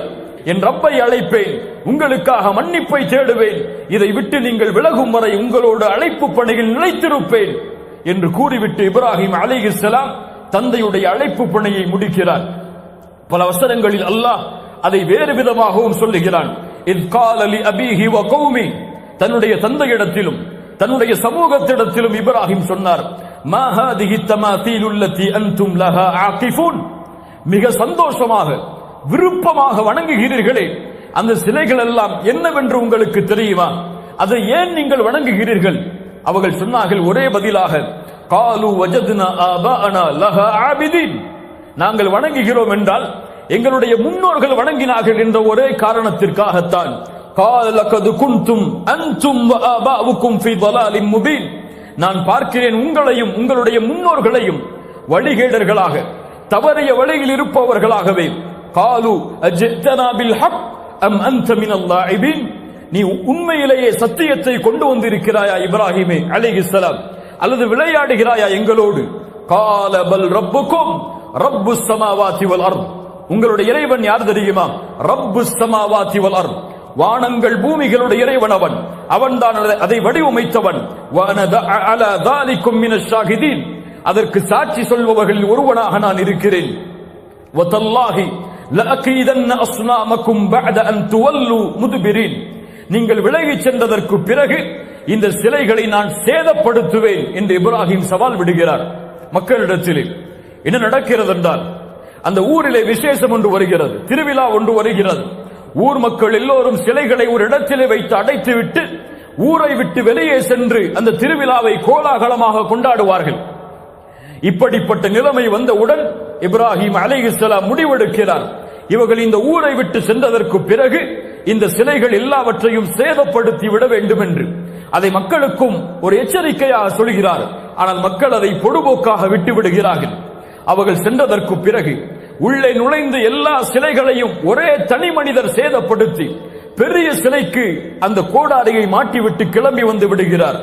என் ரப்பை அழைப்பேன், உங்களுக்காக மன்னிப்பை தேடுவேன். இதை விட்டு நீங்கள் விலகும் வரை உங்களோட அழைப்பு பணியில் நிலைத்திருப்பேன் என்று கூறிவிட்டு இப்ராஹிம் அலைஹிஸ்ஸலாம் தந்தையுடைய அழைப்பு பணியை முடிக்கிறார். பல வசனங்களில் அல்லாஹ் அதை வேறு விதமாகவும் சொல்லுகிறான். இத் கால லி அபீஹி வ கௌமி, தன்னுடைய தந்தையிடத்திலும் தன்னுடைய சமூகத்திடத்திலும் இப்ராஹிம் சொன்னார், மா ஹாதிஹி தமாதீலு அல்லதி அன்தும் லஹா ஆகிஃபூன், மிக சந்தோஷமாக விருப்பமாக வணங்குகிறீர்களே அந்த சிலைகள் எல்லாம் என்னவென்று உங்களுக்கு தெரியுமா? அதை ஏன் நீங்கள் வணங்குகிறீர்கள்? அவர்கள் சொன்னார்கள் ஒரே பதிலாக, காலு வஜத்னா ஆபாஅனா லஹா ஆபிதீன், நாங்கள் வணங்குகிறோம் என்றால் எங்களுடைய முன்னோர்கள் வணங்கினார்கள் என்ற ஒரே காரணத்திற்காகத்தான். கால லகது குன்தும் அன்தும் வ ஆபாஉக்கும் ஃபீ ضلالٍ முபீன், நான் பார்க்கிறேன் உங்களையும் உங்களுடைய முன்னோர்களையும் வழிகேடர்களாக, தவறிய வழியில் இருப்பவர்களாகவே. காலு அஜ்தனா பில் ஹக் அம் அன்த மினல் லாஇபீன், நீ உண்மையிலேயே சத்தியத்தை கொண்டு வந்திருக்கிறாயா இப்ராஹிமே அலைஹிஸ்ஸலாம், அல்லது விளையாடுகிறாயா எங்களோடு? கால பல் ரப்புக்கும் ரப்புஸ் ஸமாவாதி வல் அர்த், உங்களுடைய இறைவன் யார் தெரியுமா? ரப்புஸ் ஸமாவாதி வல் அர்த், வானங்கள் பூமிகளுடைய இறைவன் அவன், அவன்தான் அதை வடிவமைத்தவன். அலா தாலிக்கும் மினஷ் ஷாஹிதீன், அதற்கு சாட்சி சொல்பவர்களில் ஒருவனாக நான் இருக்கிறேன். வதல்லாஹி லஅகீதன்ன அஸ்னாமக்கும் பஅத அன் துவல்லு முத்பிரீன், நீங்கள் விலகிச் சென்றதற்கு பிறகு இந்த சிலைகளை நான் சேதப்படுத்துவேன் என்று இப்ராஹிம் சவால் விடுகிறார் மக்களிடத்திலே. என்ன நடக்கிறது என்றால், அந்த ஊரிலே விசேஷம் ஒன்று வருகிறது, திருவிழா ஒன்று வருகிறது. ஊர் மக்கள் எல்லோரும் சிலைகளை ஒரு இடத்திலே வைத்து அடைத்துவிட்டு ஊரை விட்டு வெளியே சென்று அந்த திருவிழாவை கோலாகலமாக கொண்டாடுவார்கள். இப்படிப்பட்ட நிலைமை வந்தவுடன் இப்ராஹிம் அலைஹிஸ்ஸலாம் முடிவெடுக்கிறார், இவர்கள் இந்த ஊரை விட்டு சென்றதற்கு பிறகு இந்த சிலைகள் எல்லாவற்றையும் சேதப்படுத்தி விட வேண்டும் என்று. அதை மக்களுக்கும் ஒரு எச்சரிக்கையாக சொல்கிறார். ஆனால் மக்கள் அதை பொடுபோக்காக விட்டு விடுகிறார்கள். அவர்கள் சென்றதற்கு பிறகு உள்ளே நுழைந்து எல்லா சிலைகளையும் ஒரே தனி மனிதர் சேதப்படுத்தி பெரிய சிலைக்கு அந்த கோடாரியை மாட்டிவிட்டு கிளம்பி வந்து விடுகிறார்.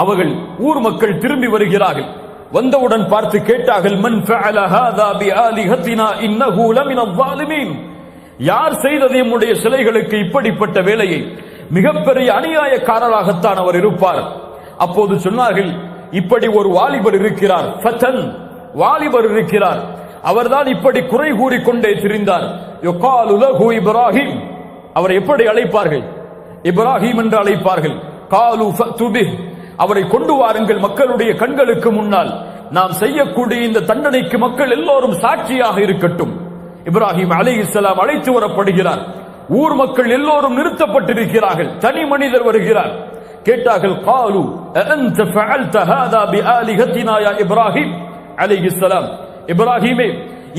அவர்கள் ஊர் மக்கள் திரும்பி வருகிறார்கள். வந்தவுடன் பார்த்து கேட்டார்கள், மன் ஃபஅல ஹாதா பிஆலிஹத்தினா இன்னஹு லமினல் ஸாலிமீன். யார் செய்தது நம்முடைய சிலைகளுக்கு இப்படிப்பட்ட வேலையை? மிகப்பெரிய அநியாயக்காரராகத்தான் அவர் இருப்பார். அப்போது சொன்னார்கள், இப்படி ஒரு வாலிபர் இருக்கிறார், ஃபதன் வாலிபர் இருக்கிறார், அவர்தான் இப்படி குறை கூறிக்கொண்டே திரிந்தார். யுகாலு லஹு இப்ராஹிம். அவரை எப்படி அழைப்பார்கள்? இப்ராஹிம் என்று அழைப்பார்கள். காலு ஃபஅது பிஹ். அவரை கொண்டு வாருங்கள் மக்களுடைய கண்களுக்கு முன்னால். நாம் செய்யக்கூடிய இந்த தண்டனைக்கு மக்கள் எல்லோரும் சாட்சியாக இருக்கட்டும். இப்ராஹிம் அலைஹிஸ்ஸலாம் அழைத்து வரப்படுகிறார். ஊர் மக்கள் எல்லோரும் நிறுத்தப்பட்டிருக்கிறார்கள். தனி மனிதர் வருகிறார். கேட்டார்கள், காலு அன்த ஃபஅல்த ஹாதா பிஆலிஹத்தினா யா இப்ராஹிம் அலைஹிஸ்ஸலாம். இப்ராஹிமே,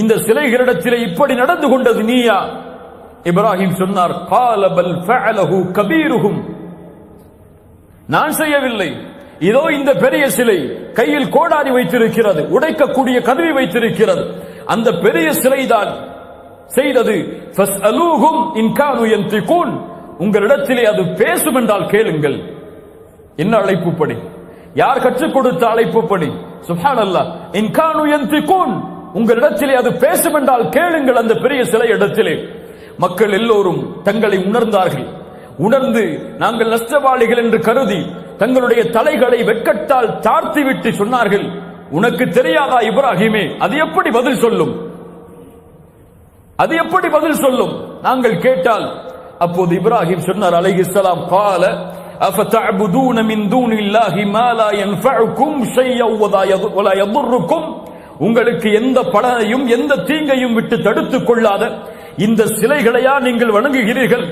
இந்த சிலைகளிடத்திலே இப்படி நடந்து கொண்டது நீயா? இப்ராஹிம் சொன்னார், கால பல் ஃபஅலஹு கபீருஹும். நான் செய்யவில்லை. இதோ இந்த பெரிய சிலை கையில் கோடாரி வைத்திருக்கிறது, உடைக்கக்கூடிய கருவி வைத்திருக்கிறது, அந்த பெரிய சிலைதான் செய்தது. ஃபஸ்அலூஹும் இன் கானூ யன்திகூன். உங்களிடத்திலே அது பேசும் என்றால் கேளுங்கள். என்ன அழைப்பு படி? யார் கற்றுக் கொடுத்த அழைப்பு படி? சுப்ஹானல்லாஹ். இன் கானூ யன்திகூன். உங்களிடத்திலே அது பேசும் என்றால் கேளுங்கள். அந்த பெரிய சிலை இடத்திலே மக்கள் எல்லோரும் தங்களை உணர்ந்தார்கள். உணர்ந்து நாங்கள் நஷ்டவாளிகள் என்று கருதி தங்களுடைய தலைகளை வெட்கத்தால் தாழ்த்திவிட்டு சொன்னார்கள், உனக்கு தெரியாதா இப்ராஹிமே, அது எப்படி பதில் சொல்லும்? அது எப்படி பதில் சொல்லும் நாங்கள் கேட்டால்? அப்போது இப்ராஹிம் சொன்னார் அலைஹிஸ்ஸலாம், قال افتعبدون من دون الله ما لا ينفعكم شيئا ولا يضركم. உங்களுக்கு எந்த பலனையும் எந்த தீங்கையும் விட்டு தடுத்துக் கொள்ளாத இந்த சிலைகளையா நீங்கள் வணங்குகிறீர்கள்?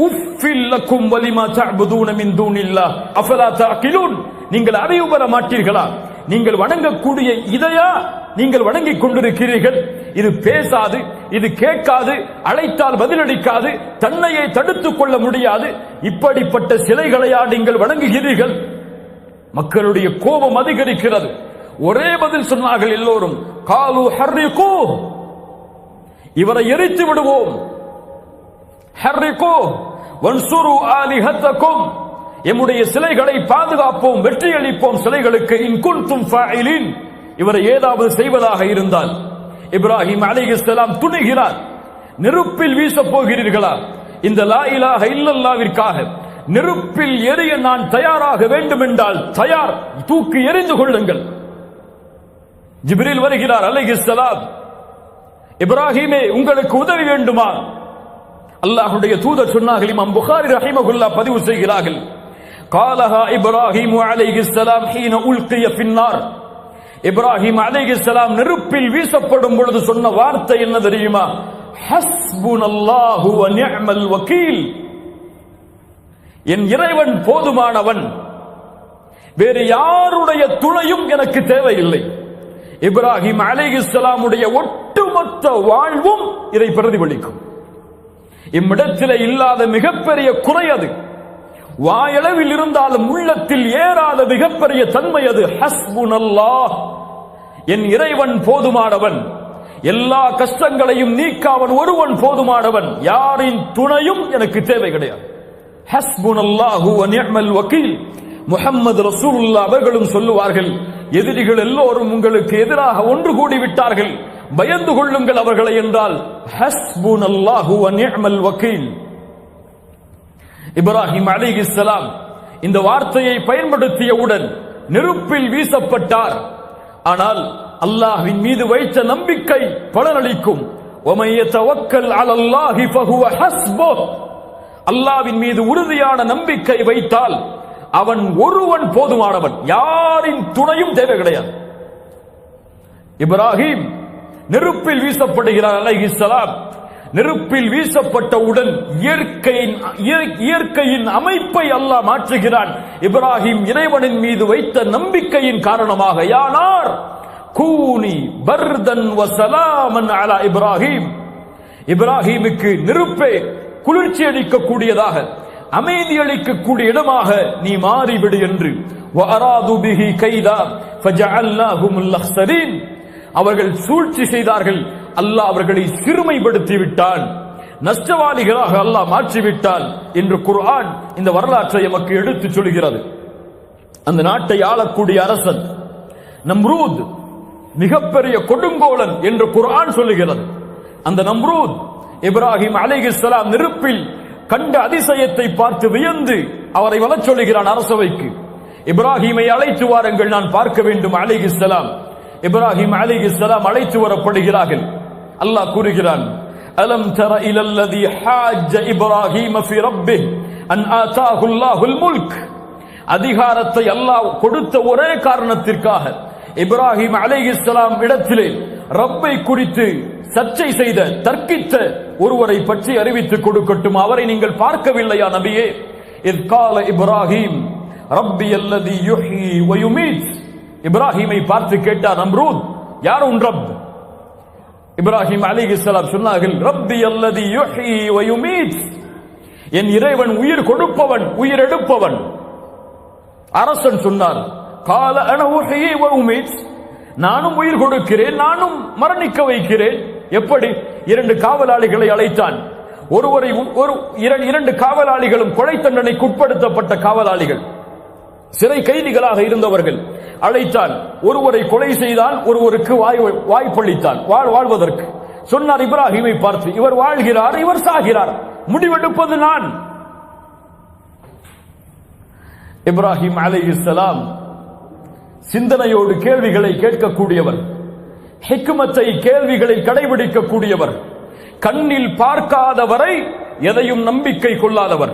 உஃபில் லக்கும் வலிமா தஅபுதூன மின் தூனில்லாஹ் அஃபலா தஅகிலூன். நீங்கள் அறிவு பெற மாட்டீர்களா? நீங்கள் வணங்கக்கூடிய இதையா நீங்கள் வணங்கிக் கொண்டிருக்கிறீர்கள்? இது பேசாது, இது கேட்காது, அழைத்தால் பதிலளிக்காது, தன்னையை தடுத்துக் கொள்ள முடியாது. இப்படிப்பட்ட சிலைகளையா நீங்கள் வணங்குகிறீர்கள்? மக்களுடைய கோபம் அதிகரிக்கிறது. ஒரே பதில் சொன்னார்கள் எல்லோரும், காலு ஹர்ரிகூ. இவரை எரித்து விடுவோம். ஹர்ரிகூ வன்சுரு ஆலிஹத்தக்கும். எம்முடைய சிலைகளை பாதுகாப்போம், வெற்றியளிப்போம் சிலைகளுக்கு. இன் குன்தும் ஃபாயிலின். இவரை ஏதாவது செய்வதாக இருந்தால். இப்ராஹிம் அலைஹிஸ்ஸலாம் துணிகிறார். நெருப்பில் வீச போகிறீர்களா? இந்த லா இலாஹ இல்லல்லாஹ்விற்காக நெருப்பில் எரிய நான் தயாராக வேண்டும் என்றால் தயார், தூக்கி எறிந்து கொள்ளுங்கள். ஜிப்ரீல் வருகிறார் அலைஹிஸ்ஸலாம். இப்ராஹிமே, உங்களுக்கு உதவி வேண்டுமா? அல்லாஹ்வுடைய தூதர் சொன்னார்கள். இமாம் புகாரி ரஹிமஹுல்லாஹ் பதிவு செய்கிறார்கள், قالها இப்ராஹிம் அலைஹிஸ்ஸலாம் ஹீன உல்கிய ஃபின்னார். இப்ராஹிம் அலைஹிஸ்ஸலாம் நெருப்பில் வீசப்படும் பொழுது சொன்ன வார்த்தை என்ன தெரியுமா? ஹஸ்புனல்லாஹு வ நிஅமல் வக்கீல். என் இறைவன் போதுமானவன், வேறு யாருடைய துணையும் எனக்கு தேவையில்லை. இப்ராஹிம் அலைஹிஸ்ஸலாமுடைய ஒட்டுமொத்த வாழ்வும் இதை பிரதிபலிக்கும். இம்மிடத்திலே இல்லாத மிகப்பெரிய குறை அது. வாயளவில் இருந்தாலும் உள்ளத்தில் ஏறாத மிகப்பெரிய தன்மை அது. ஹஸ்புனல்லாஹ், என் இறைவன் போதுமானவன், எல்லா கஷ்டங்களையும் நீக்க அவன் ஒருவன் போதுமானவன், யாரின் துணையும் எனக்கு தேவை கிடையாது. ஹஸ்புனல்லாஹு வ நிஅமல் வக்கீல். முஹம்மது ரசூலுல்லாஹ் அவர்களும் சொல்லுவார்கள், எதிரிகள் எல்லோரும் உங்களுக்கு எதிராக ஒன்று கூடி விட்டார்கள், பயந்து கொள்ளுங்கள் அவர்களை என்றால் ஹஸ்புனல்லாஹு வ நிஅமல் வக்கீல். இப்ராஹிம் அலைஹிஸ்ஸலாம் இந்த வார்த்தையை பயன்படுத்தியவுடன் நெருப்பில் வீசப்பட்டார். ஆனால் அல்லாஹ்வின் மீது வைத்த நம்பிக்கை பலனளிக்கும். வமன் யதவக்கல் அலல்லாஹி ஃபஹுவ ஹஸ்புஹ். அல்லாஹ்வின் மீது உறுதியான நம்பிக்கை வைத்தால் அவன் ஒருவன் போதுமானவன், யாரின் துணையும் தேவை கிடையாது. இப்ராஹிம் நெருப்பில் வீசப்படுகிறார் அலைஹிஸ்ஸலாம். நெருப்பில் வீசப்பட்டவுடன் இயற்கையின் அமைப்பை அல்லாஹ் மாற்றுகிறான். இப்ராஹிம் இறைவனின் மீது வைத்த நம்பிக்கையின் காரணமாக. யானார் கூனி பர்தன் வ ஸலாமன் அலா இப்ராஹிம், இப்ராஹிமுக்கு நெருப்பே குளிர்ச்சி அளிக்கக்கூடியதாக, அமைதி அளிக்கக்கூடிய இடமாக நீ மாறிவிடு என்று. வஅராது பிஹி கைதா ஃபஜஅல்னாஹுமுல் அக்ஸரீன், அவர்கள் சூழ்ச்சி செய்தார்கள், அல்லாஹ் அவர்களை சிறுமைப்படுத்தி விட்டான், நஷ்டவாளிகளாக அல்லாஹ் மாற்றிவிட்டான் என்று குர்ஆன் இந்த வரலாற்றை நமக்கு எடுத்துச் சொல்கிறது. அந்த நாட்டை ஆளக்கூடிய அரசன் நம்ரூத் மிகப்பெரிய கொடுங்கோலன் என்று குர்ஆன் சொல்லுகிறது. அந்த நம்ரூத் இப்ராஹிம் அலைஹிஸ்ஸலாம் நெருப்பில் கண்ட அதிசயத்தை பார்த்து வியந்து அவரை வரச் சொல்லுகிறான் அரசவைக்கு. இப்ராஹிமை அழைத்து வாருங்கள், நான் பார்க்க வேண்டும் அலைஹிஸ்ஸலாம். இப்ராஹிம் அலைஹிஸ்ஸலாம் அழைத்து வரப்படுகிறார்கள். அல்லாஹ் கூறுகிறான், அலம் தர இலல்லதி ஹாஜ்ஜ இப்ராஹீம ஃபி ரப்பிஹ் அன் ஆதாஹு அல்லாஹுல் முல்க். அதிகாரத்தை அல்லாஹ் கொடுத்த ஒரே காரணத்திற்காக இப்ராஹிம் அலைஹிஸ்ஸலாம் இடத்திலே ரப்பை குறித்து சர்ச்சை செய்த தர்க்கித்த ஒருவரை பற்றி அறிவித்துக் கொடுக்கட்டும். அவரை நீங்கள் பார்க்கவில்லையா நபியே? இத் கால இப்ராஹிம் ரப்பி அல்லதி யுஹ்யி வ யுமீத். இப்ராஹிமை பார்த்து கேட்டார் நம்ரூத், யார் உன் ரப்? இப்ராஹிம் அலைஹிஸ்ஸலாம் சொன்னார்கள், ரப்பி அல்லதி யுஹ்யி வ யுமீத், என் இறைவன் உயிர் கொடுப்பவன் உயிர் எடுப்பவன். அரசன் சொன்னார், கால அன உஹ்யி வ உமீத், நானும் உயிர் கொடுக்கிறேன், நானும் மரணிக்க வைக்கிறேன். எப்படி? இரண்டு காவலாளிகளை அழைத்தான். இரண்டு காவலாளிகளும் கொலை தண்டனைக்கு உட்படுத்தப்பட்ட காவலாளிகள், சிறை கைதிகளாக இருந்தவர்கள். அழைத்தான், ஒருவரை கொலை செய்தான், ஒருவருக்கு வாய்ப்பளித்தான் வாழ்வதற்கு. சொன்னார் இப்ராஹிமை பார்த்து, இவர் வாழ்கிறார், இவர் சாகிறார், முடிவெடுப்பது நான். இப்ராஹிம் அலைஹிஸ்ஸலாம் சிந்தனையோடு கேள்விகளை கேட்கக்கூடியவர், ஹிக்மத்தை கேள்விகளை கடைபிடிக்கக்கூடியவர், கண்ணில் பார்க்காதவரை எதையும் நம்பிக்கை கொள்ளாதவர்,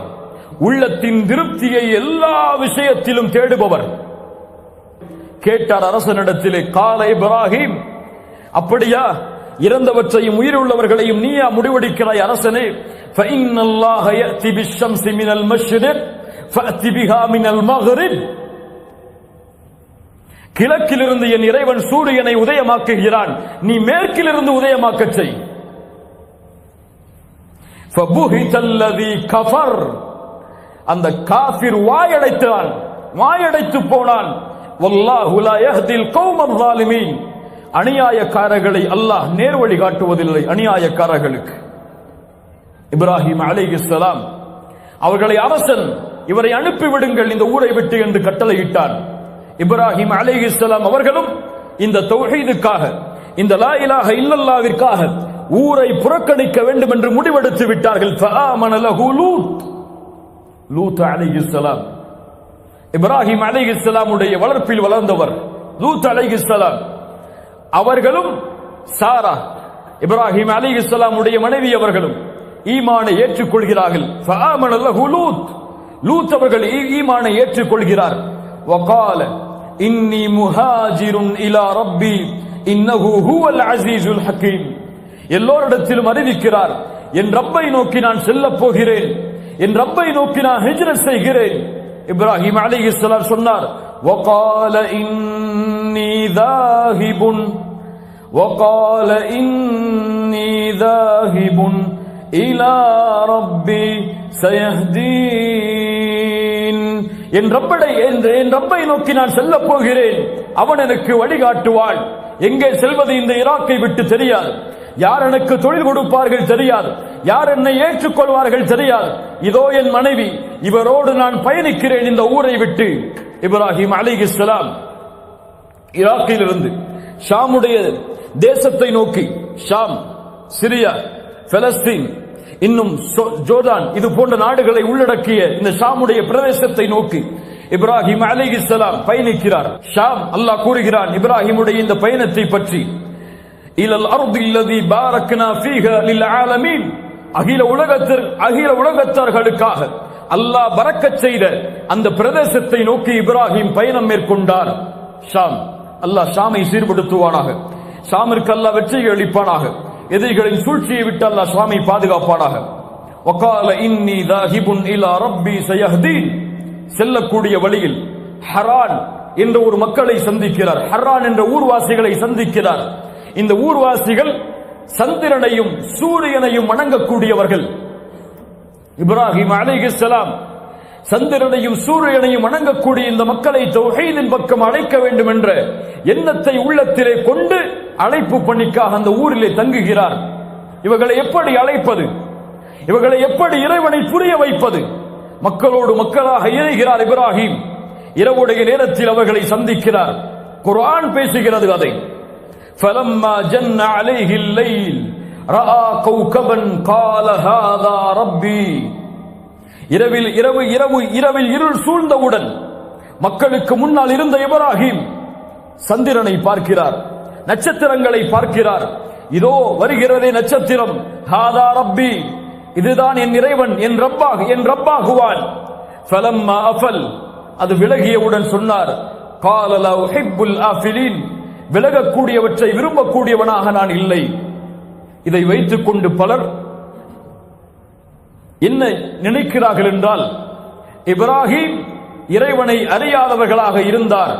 உள்ளத்தின் திருப்தியை எல்லா விஷயத்திலும் தேடுபவர். கேட்டார் அரசனிடத்திலே, கால இப்ராஹிம், அப்படியா? இறந்தவற்றையும் உயிருள்ளவர்களையும் நீயா முடிவெடுக்கிறாய் அரசனே? ஃபஇன்னல்லாஹ யஅதி பிஷ்ஷம்ஸி மினல் மஷ்ரிக் ஃபஅதி பிஹா மினல் மக்ரிப். கிழக்கிலிருந்து என் இறைவன் சூரியனை உதயமாக்குகிறான், நீ மேற்கிலிருந்து உதயமாக்கச் செய். ஃபபுஹிதல்லதி கஃபர், அந்த காஃபிர் வாயடைத்தான், வாயடைத்து போனான். வல்லாஹு லா யஹ்தில் கௌமல் ஸாலிமீன், அநியாயக்காரர்களை அல்லாஹ் நேர்வழி காட்டுவதில்லை அநியாயக்காரர்களுக்கு. இப்ராஹிம் அலைஹிஸ்ஸலாம் அவர்களை அரசன், இவரை அனுப்பிவிடுங்கள் இந்த ஊரை விட்டு என்று கட்டளையிட்டான். இப்ராஹிம் அலைஹிஸ்ஸலாம் அவர்களும் இந்த தௌஹீதுக்காக, இந்த லா இலாஹ இல்லல்லாஹ்விற்காக ஊரை புறக்கணிக்க வேண்டும் என்று முடிவெடுத்து விட்டார்கள். ஃபஆமன லஹு லூத் அலைஹிஸ்ஸலாம், இப்ராஹிம் அலைஹிஸ்ஸலாமுடைய வளர்ப்பில் வளர்ந்தவர் லூத் அலைஹிஸ்ஸலாம். அவர்களும் சாரா இப்ராஹிம் அலைஹிஸ்ஸலாமுடைய மனைவி அவர்களும் ஈமானை ஏற்றுக்கொள்கிறார்கள். ஃபஆமன லஹு லூத் அவர்கள் ஈமானை ஏற்றுக்கொள்கிறார். வகால இன்னி முஹாஜிருன் இலா ரப்பி இன்னஹு ஹுவல் அஸீஸுல் ஹக்கீம். எல்லோரிடத்திலும் அறிவிக்கிறார், என் ரப்பை நோக்கி நான் செல்லப் போகிறேன், என் ரப்பை நோக்கி நான் ஹிஜ்ரத் செய்கிறேன். இப்ராஹிம் அலைஹிஸ்ஸலாம் சொன்னார், வகால இன்னி தாஹிபுன் வகால இன்னி தாஹிபுன் இலா ரப்பி சயஹ்தீன். என் ரப்பை நோக்கி நான் செல்லப் போகிறேன், அவன் எனக்கு வழிகாட்டுவான். எங்கே செல்வது இந்த ஈராக்கை விட்டு தெரியாது, யார் எனக்கு தொழில் கொடுப்பார்கள் தெரியாது, யார் என்னை ஏற்றுக்கொள்வார்கள் தெரியாது. இதோ என் மனைவி, இவரோடு நான் பயணிக்கிறேன் இந்த ஊரை விட்டு. இப்ராஹிம் அலைஹிஸ்ஸலாம் ஈராக்கிலிருந்து ஷாமுடைய தேசத்தை நோக்கி, ஷாம், சிரியா, பலஸ்தீன், இன்னும் ஜோர்டான், இது போன்ற நாடுகளை உள்ளடக்கிய இந்த ஷாமுடைய பிரதேசத்தை நோக்கி இப்ராஹிம் அலைஹிஸ்ஸலாம் பயணிக்கிறார். ஷாம், அல்லாஹ் கூறுகிறான் இப்ராஹிமுடைய இந்த பயணத்தை பற்றி, இலல் அர்தில்லதி பாரக்னா ஃபீஹா லில் ஆலமீன், அகில உலகத்தார்களுக்காக அல்லாஹ் பரக்கத் செய்த அந்த பிரதேசத்தை நோக்கி இப்ராஹிம் பயணம் மேற்கொண்டார். ஷாம், அல்லாஹ் ஷாமை சீர்படுத்துவானாக, ஷாமிற்கு அல்லாஹ் வெற்றியை அளிப்பானாக. எதிரிகளின் சூழ்ச்சியை விட்டு அல்லாஹ் சுவாமி பாதுகாப்பானாக. வகால இன்னி தாஹிபுன் இலா ரப்பி சயஹ்தீன். செல்லக்கூடிய வழியில் ஹரான் என்ற ஒரு மக்களை சந்திக்கிறார். ஹரான் என்ற ஊர்வாசிகளை சந்திக்கிறார். இந்த ஊர்வாசிகள் சந்திரனையும் சூரியனையும் வணங்கக்கூடியவர்கள். இப்ராஹிம் அலைஹிஸ்ஸலாம் சந்திரனையும் சூரியனையும் வணங்கக்கூடிய இந்த மக்களை தௌஹீதின் பக்கம் அழைக்க வேண்டும் என்ற எண்ணத்தை உள்ளத்திலே கொண்டு அழைப்பு பணிக்காக அந்த ஊரிலே தங்குகிறார். இவர்களை எப்படி அழைப்பது? இவர்களை எப்படி இறைவனை புரிய வைப்பது? மக்களோடு மக்களாக இணைகிறார் இப்ராஹிம். இரவுடைய நேரத்தில் அவர்களை சந்திக்கிறார். குர்ஆன் பேசுகிறது அதை. فَلَمَّا جَنَّ عَلَيْهِ اللَّيْلُ رَأَى كَوْكَبًا قَالَ هَذَا رَبِّي. இரவில் இருள் சூழ்ந்தவுடன் மக்களுக்கு முன்னால் இருந்த இப்ராஹிம் சந்திரனை பார்க்கிறார், நட்சத்திரங்களை பார்க்கிறார். இதோ வருகிறதே நட்சத்திரம். ஹாதா ரப்பி, இதுதான் என் இறைவன், என் ரப்பாகுவான். ஃபலம்மா அஃபல், அது விலகியவுடன் சொன்னார், கால லா உஹிப்புல் ஆஃபிலீன், விலகக்கூடியவற்றை விரும்பக்கூடியவனாக நான் இல்லை. இதை வைத்துக் கொண்டு பலர் என்ன நினைக்கிறார்கள் என்றால், இப்ராஹிம் இறைவனை அறியாதவர்களாக இருந்தார்.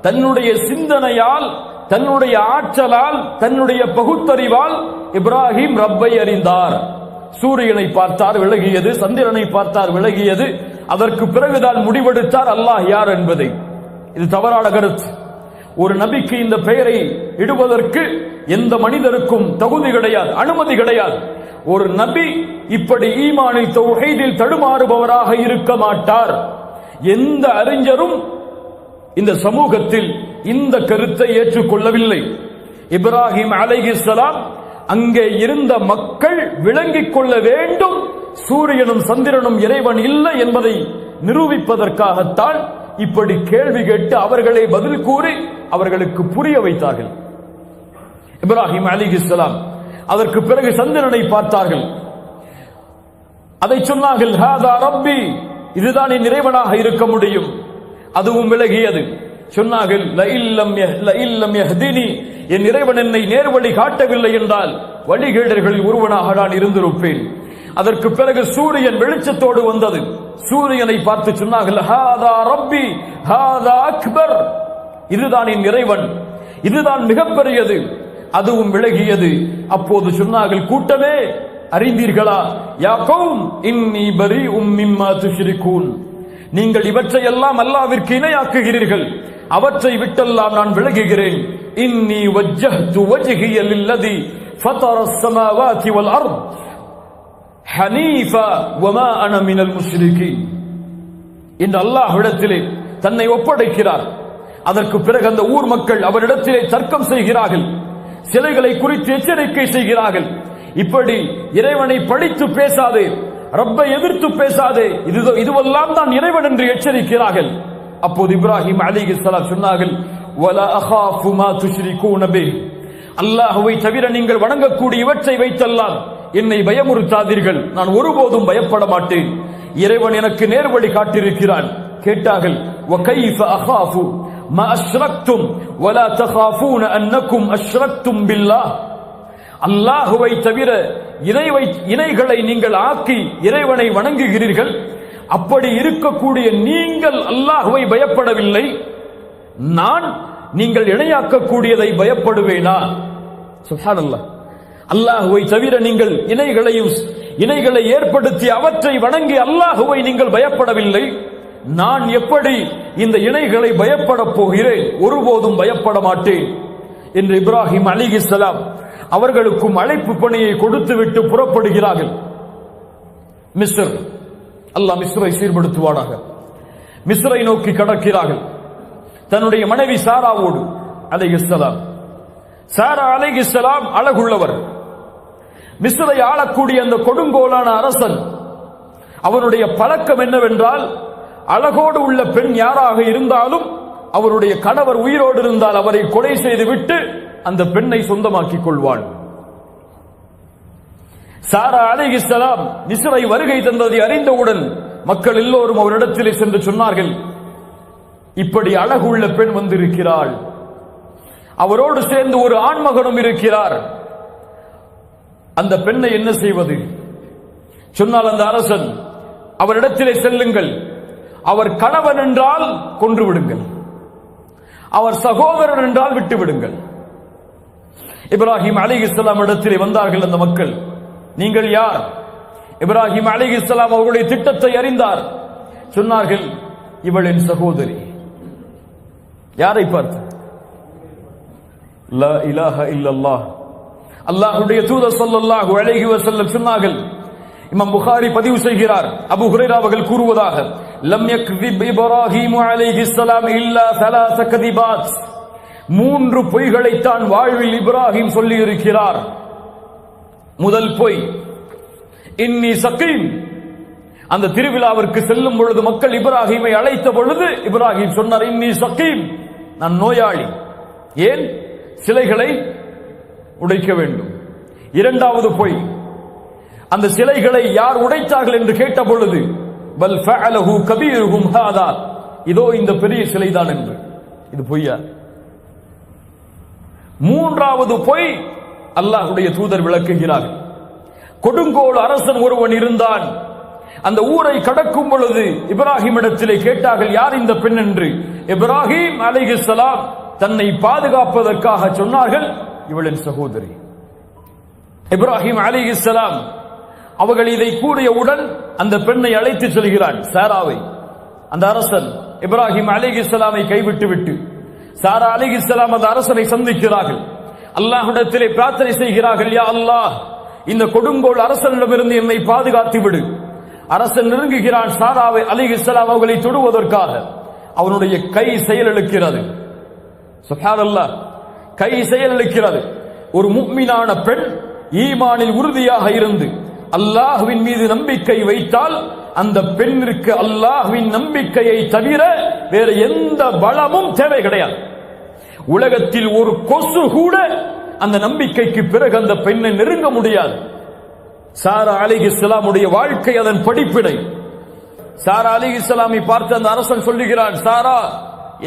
தன்னுடைய சிந்தனையால், தன்னுடைய ஆற்றலால், தன்னுடைய பகுத்தறிவால் இப்ராஹிம் ரப்பை அறிந்தார். சூரியனை பார்த்தார், விலகியது. சந்திரனை பார்த்தார், விலகியது. அதற்கு பிறகுதான் முடிவெடுத்தார் அல்லாஹ் யார் என்பதை. இது தவறான கருத்து. ஒரு நபிக்கு இந்த பெயரை இடுவதற்கு எந்த மனிதருக்கும் தகுதி கிடையாது, அனுமதி கிடையாது. ஒரு நபி இப்படி ஈமானில் தௌஹீதில் தடுமாறுபவராக இருக்க மாட்டார். எந்த அறிஞரும் இந்த சமூகத்தில் இந்த கருத்தை ஏற்றுக்கொள்ளவில்லை. இப்ராஹிம் அலைஹிஸ்ஸலாம் அங்கே இருந்த மக்கள் விளங்கிக் கொள்ள வேண்டும், சூரியனும் சந்திரனும் இறைவன் இல்லை என்பதை நிரூபிப்பதற்காகத்தான் இப்படி கேள்வி கேட்டு அவர்களை பதில் கூறி அவர்களுக்கு புரிய வைத்தார்கள். இப்ராஹிம் அலைஹிஸ்ஸலாம் அதற்கு பிறகு சந்திரனை பார்த்தார்கள். அதை சொன்னார்கள், ஹாதா ரப்பி, இதுதான் என் இறைவனாக இருக்க முடியும். அதுவும் விலகியது. சொன்னார்கள், லஇல்லம் யஹ்தினி, என் இறைவன் என்னை நேர்வழி காட்டவில்லை என்றால் வழிகேடர்களில் ஒருவனாக நான் இருந்திருப்பேன். அதற்கு பிறகு சூரியன் வெளிச்சத்தோடு வந்தது. சூரியனை பார்த்து சொன்னார்கள், ஹாதா ரப்பி ஹாதா அக்பர், இதுதான் என் இறைவன், இதுதான் மிகப்பெரியது. அதுவும் விலகியது. அப்போது சொன்னார்கள், கூட்டமே அறிந்தீர்களா, யா கௌம் இன்னி பரீஉம் மிம்மா துஷ்ரிகூன், நீங்கள் இவற்றையெல்லாம் அல்லாஹ்விற்கு இணையாக்குகிறீர்கள், அவற்றை விட்டெல்லாம் நான் விலகுகிறேன். இன்னி வஜ்ஜஹ்து வஜ்ஹிய லில்லதி ஃபதரஸ் ஸமாவாதி வல் அர்த் ஹனீஃபா வமா அன மினல் முஷ்ரிகீன் என்று அல்லாஹ்விடத்திலே தன்னை ஒப்படைக்கிறார். அதற்கு பிறகு அந்த ஊர் மக்கள் அவரிடத்திலே தர்க்கம் செய்கிறார்கள், சிலைகளை குறித்து எச்சரிக்கை செய்கிறார்கள். இப்படி இறைவனை பழித்து பேசாதே, ரப்பை எதிர்த்து பேசாதே, இதுவெல்லாம் தான் இறைவன் என்று எச்சரிக்கிறார்கள். அப்போது இப்ராஹிம் அலைஹிஸ்ஸலாம் சொன்னார்கள், வலா அகாஃபு மா துஷ்ரிகூன பிஹ், அல்லாஹ்வை தவிர நீங்கள் வணங்கக்கூடிய இவற்றை வைத்தெல்லாம் என்னை பயமுறுத்தாதீர்கள், நான் ஒருபோதும் பயப்பட மாட்டேன். இறைவன் எனக்கு நேர்வழி காட்டியிருக்கிறான். கேட்டார்கள், வகைஃப அகாஃபு மா அஷ்ரக்தும் வலா தகாஃபூன அன்னக்கும் அஷ்ரக்தும் பில்லாஹ், அல்லாஹ்வை தவிர இணைகளை நீங்கள் ஆக்கி இறைவனை வணங்குகிறீர்கள். அப்படி இருக்கக்கூடிய நீங்கள் அல்லாஹ்வை பயப்படவில்லை, நான் நீங்கள் இணையாக்கக்கூடியதை பயப்படுவேனா? சுப்ஹானல்லாஹ். அல்லாஹ்வை தவிர நீங்கள் இணைகளை ஏற்படுத்தி அவற்றை வணங்கி அல்லாஹ்வை நீங்கள் பயப்படவில்லை, நான் எப்படி இந்த இணைகளை பயப்பட போகிறேன்? ஒருபோதும் பயப்பட மாட்டேன் என்று இப்ராஹிம் அலைஹிஸ்ஸலாம் அவர்களுக்கும் அழைப்பு பணியை கொடுத்துவிட்டு புறப்படுகிறார்கள். மிஸ்ர், அல்லாஹ் மிஸ்ரை சீர்படுத்துவானாக. மிஸ்ரை நோக்கி கடக்கிறார்கள் தன்னுடைய மனைவி சாராவோடு அலைஹிஸ்ஸலாம். சாரா அலைஹிஸ்ஸலாம் அழகுள்ளவர். மிஸ்ரை ஆளக்கூடிய அந்த கொடுங்கோலான அரசன், அவருடைய பழக்கம் என்னவென்றால், அழகோடு உள்ள பெண் யாராக இருந்தாலும் அவருடைய கணவர் உயிரோடு இருந்தால் அவரை கொலை செய்துவிட்டு அந்த பெண்ணை சொந்தமாக்கிக் கொள்வாள். சாரா அலைஹிஸ்ஸலாம் மிஸ்ரை வருகை தந்ததை அறிந்தவுடன் மக்கள் எல்லோரும் அவரிடத்திலே சென்று சொன்னார்கள், இப்படி அழகுள்ள பெண் வந்திருக்கிறாள், அவரோடு சேர்ந்து ஒரு ஆண்மகனும் இருக்கிறார், அந்த பெண்ணை என்ன செய்வது? சொன்னால் அந்த அரசன், அவரிடத்திலே செல்லுங்கள், அவர் கணவன் என்றால் கொன்று விடுங்கள், அவர் சகோதரன் என்றால் விட்டு விடுங்கள். இப்ராஹிம் அலைஹிஸ்ஸலாம் இடத்திலே வந்தார்கள் அந்த மக்கள். நீங்கள் யார்? இப்ராஹிம் அலைஹிஸ்ஸலாம் அவர்களுடைய திட்டத்தை அறிந்தார். சொன்னார்கள், இவள் என் சகோதரி. யாரை பார்த்து? லா இலாஹ இல்லல்லாஹ், அல்லாஹ்வுடைய தூதர் ஸல்லல்லாஹு அலைஹி வஸல்லம் சொன்னார்கள். இமாம் புகாரி பதிவு செய்கிறார், அபூ ஹுரைரா அவர்கள் கூறுவதாக, லம் யக்திப் இப்ராஹீம் அலைஹிஸ்ஸலாம் இல்லா ஸலாஸ கதிபாத், 3 பொய்களை தான் வாழ்வில் இப்ராஹிம் சொல்லி இருக்கிறார். முதல் பொய், இன்னி சகீம். அந்த திருவிழாவிற்கு செல்லும் பொழுது மக்கள் இப்ராஹிமை அழைத்த பொழுது இப்ராஹிம் சொன்னார், இன்னி சகீம், நான் நோயாளி. ஏன்? சிலைகளை உடைக்க வேண்டும். இரண்டாவது பொய், அந்த சிலைகளை யார் உடைத்தார்கள் என்று கேட்ட பொழுது, பல் ஃபஅலஹு கபீருஹும் ஹாதா, இதோ இந்த பெரிய சிலைதான் என்று. இது பொய்யா? மூன்றாவது பொய் அல்லாஹ்வுடைய தூதர் விளக்குகிறார். கொடுங்கோல் அரசன் ஒருவன் இருந்தான். அந்த ஊரை கடக்கும் பொழுது இப்ராஹிம் இடத்திலே கேட்டார்கள், யார் இந்த பெண் என்று. இப்ராஹிம் அலைஹிஸ்ஸலாம் தன்னை பாதுகாப்பதற்காக சொன்னார்கள், இவளின் சகோதரி. இப்ராஹிம் அலைஹிஸ்ஸலாம் அவர்கள் இதை கூறியவுடன் அந்த பெண்ணை அழைத்து செல்கிறான், சாராவை. அந்த அரசன் இப்ராஹிம் அலைஹிஸ்ஸலாமை கைவிட்டு விட்டு சாரா அலைஹிஸ்ஸலாம் அந்த அரசனை சந்திக்கிறார்கள். அல்லாஹ்விடத்திலே பிரார்த்தனை செய்கிறார்கள், யா அல்லாஹ், இந்த கொடுங்கோல் அரசனிடமிருந்து என்னை பாதுகாத்து விடு. அரசன் நெருங்குகிறான் சாராவை அலைஹிஸ்ஸலாம் அவர்களை தொடுவதற்காக. அவனுடைய கை செயலிழக்கிறது. சுப்ஹானல்லாஹ், கை செயலிழக்கிறது. ஒரு முஃமினான பெண் ஈமானில் உறுதியாக இருந்து அல்லாஹ்வின் மீது நம்பிக்கை வைத்தால் அந்த பெண்ணிற்கு அல்லாஹ்வின் நம்பிக்கையை தவிர வேற எந்த பலமும் தேவை கிடையாது. உலகத்தில் ஒரு கொசு கூட அந்த நம்பிக்கைக்கு பிறகு அந்த பெண்ணை நெருங்க முடியாது. சாரா அலைஹிஸ்ஸலாமுடைய வாழ்க்கை அதன் படிப்பினை. சாரா அலைஹிஸ்ஸலாமை பார்த்து அந்த அரசன் சொல்லுகிறான், சாரா,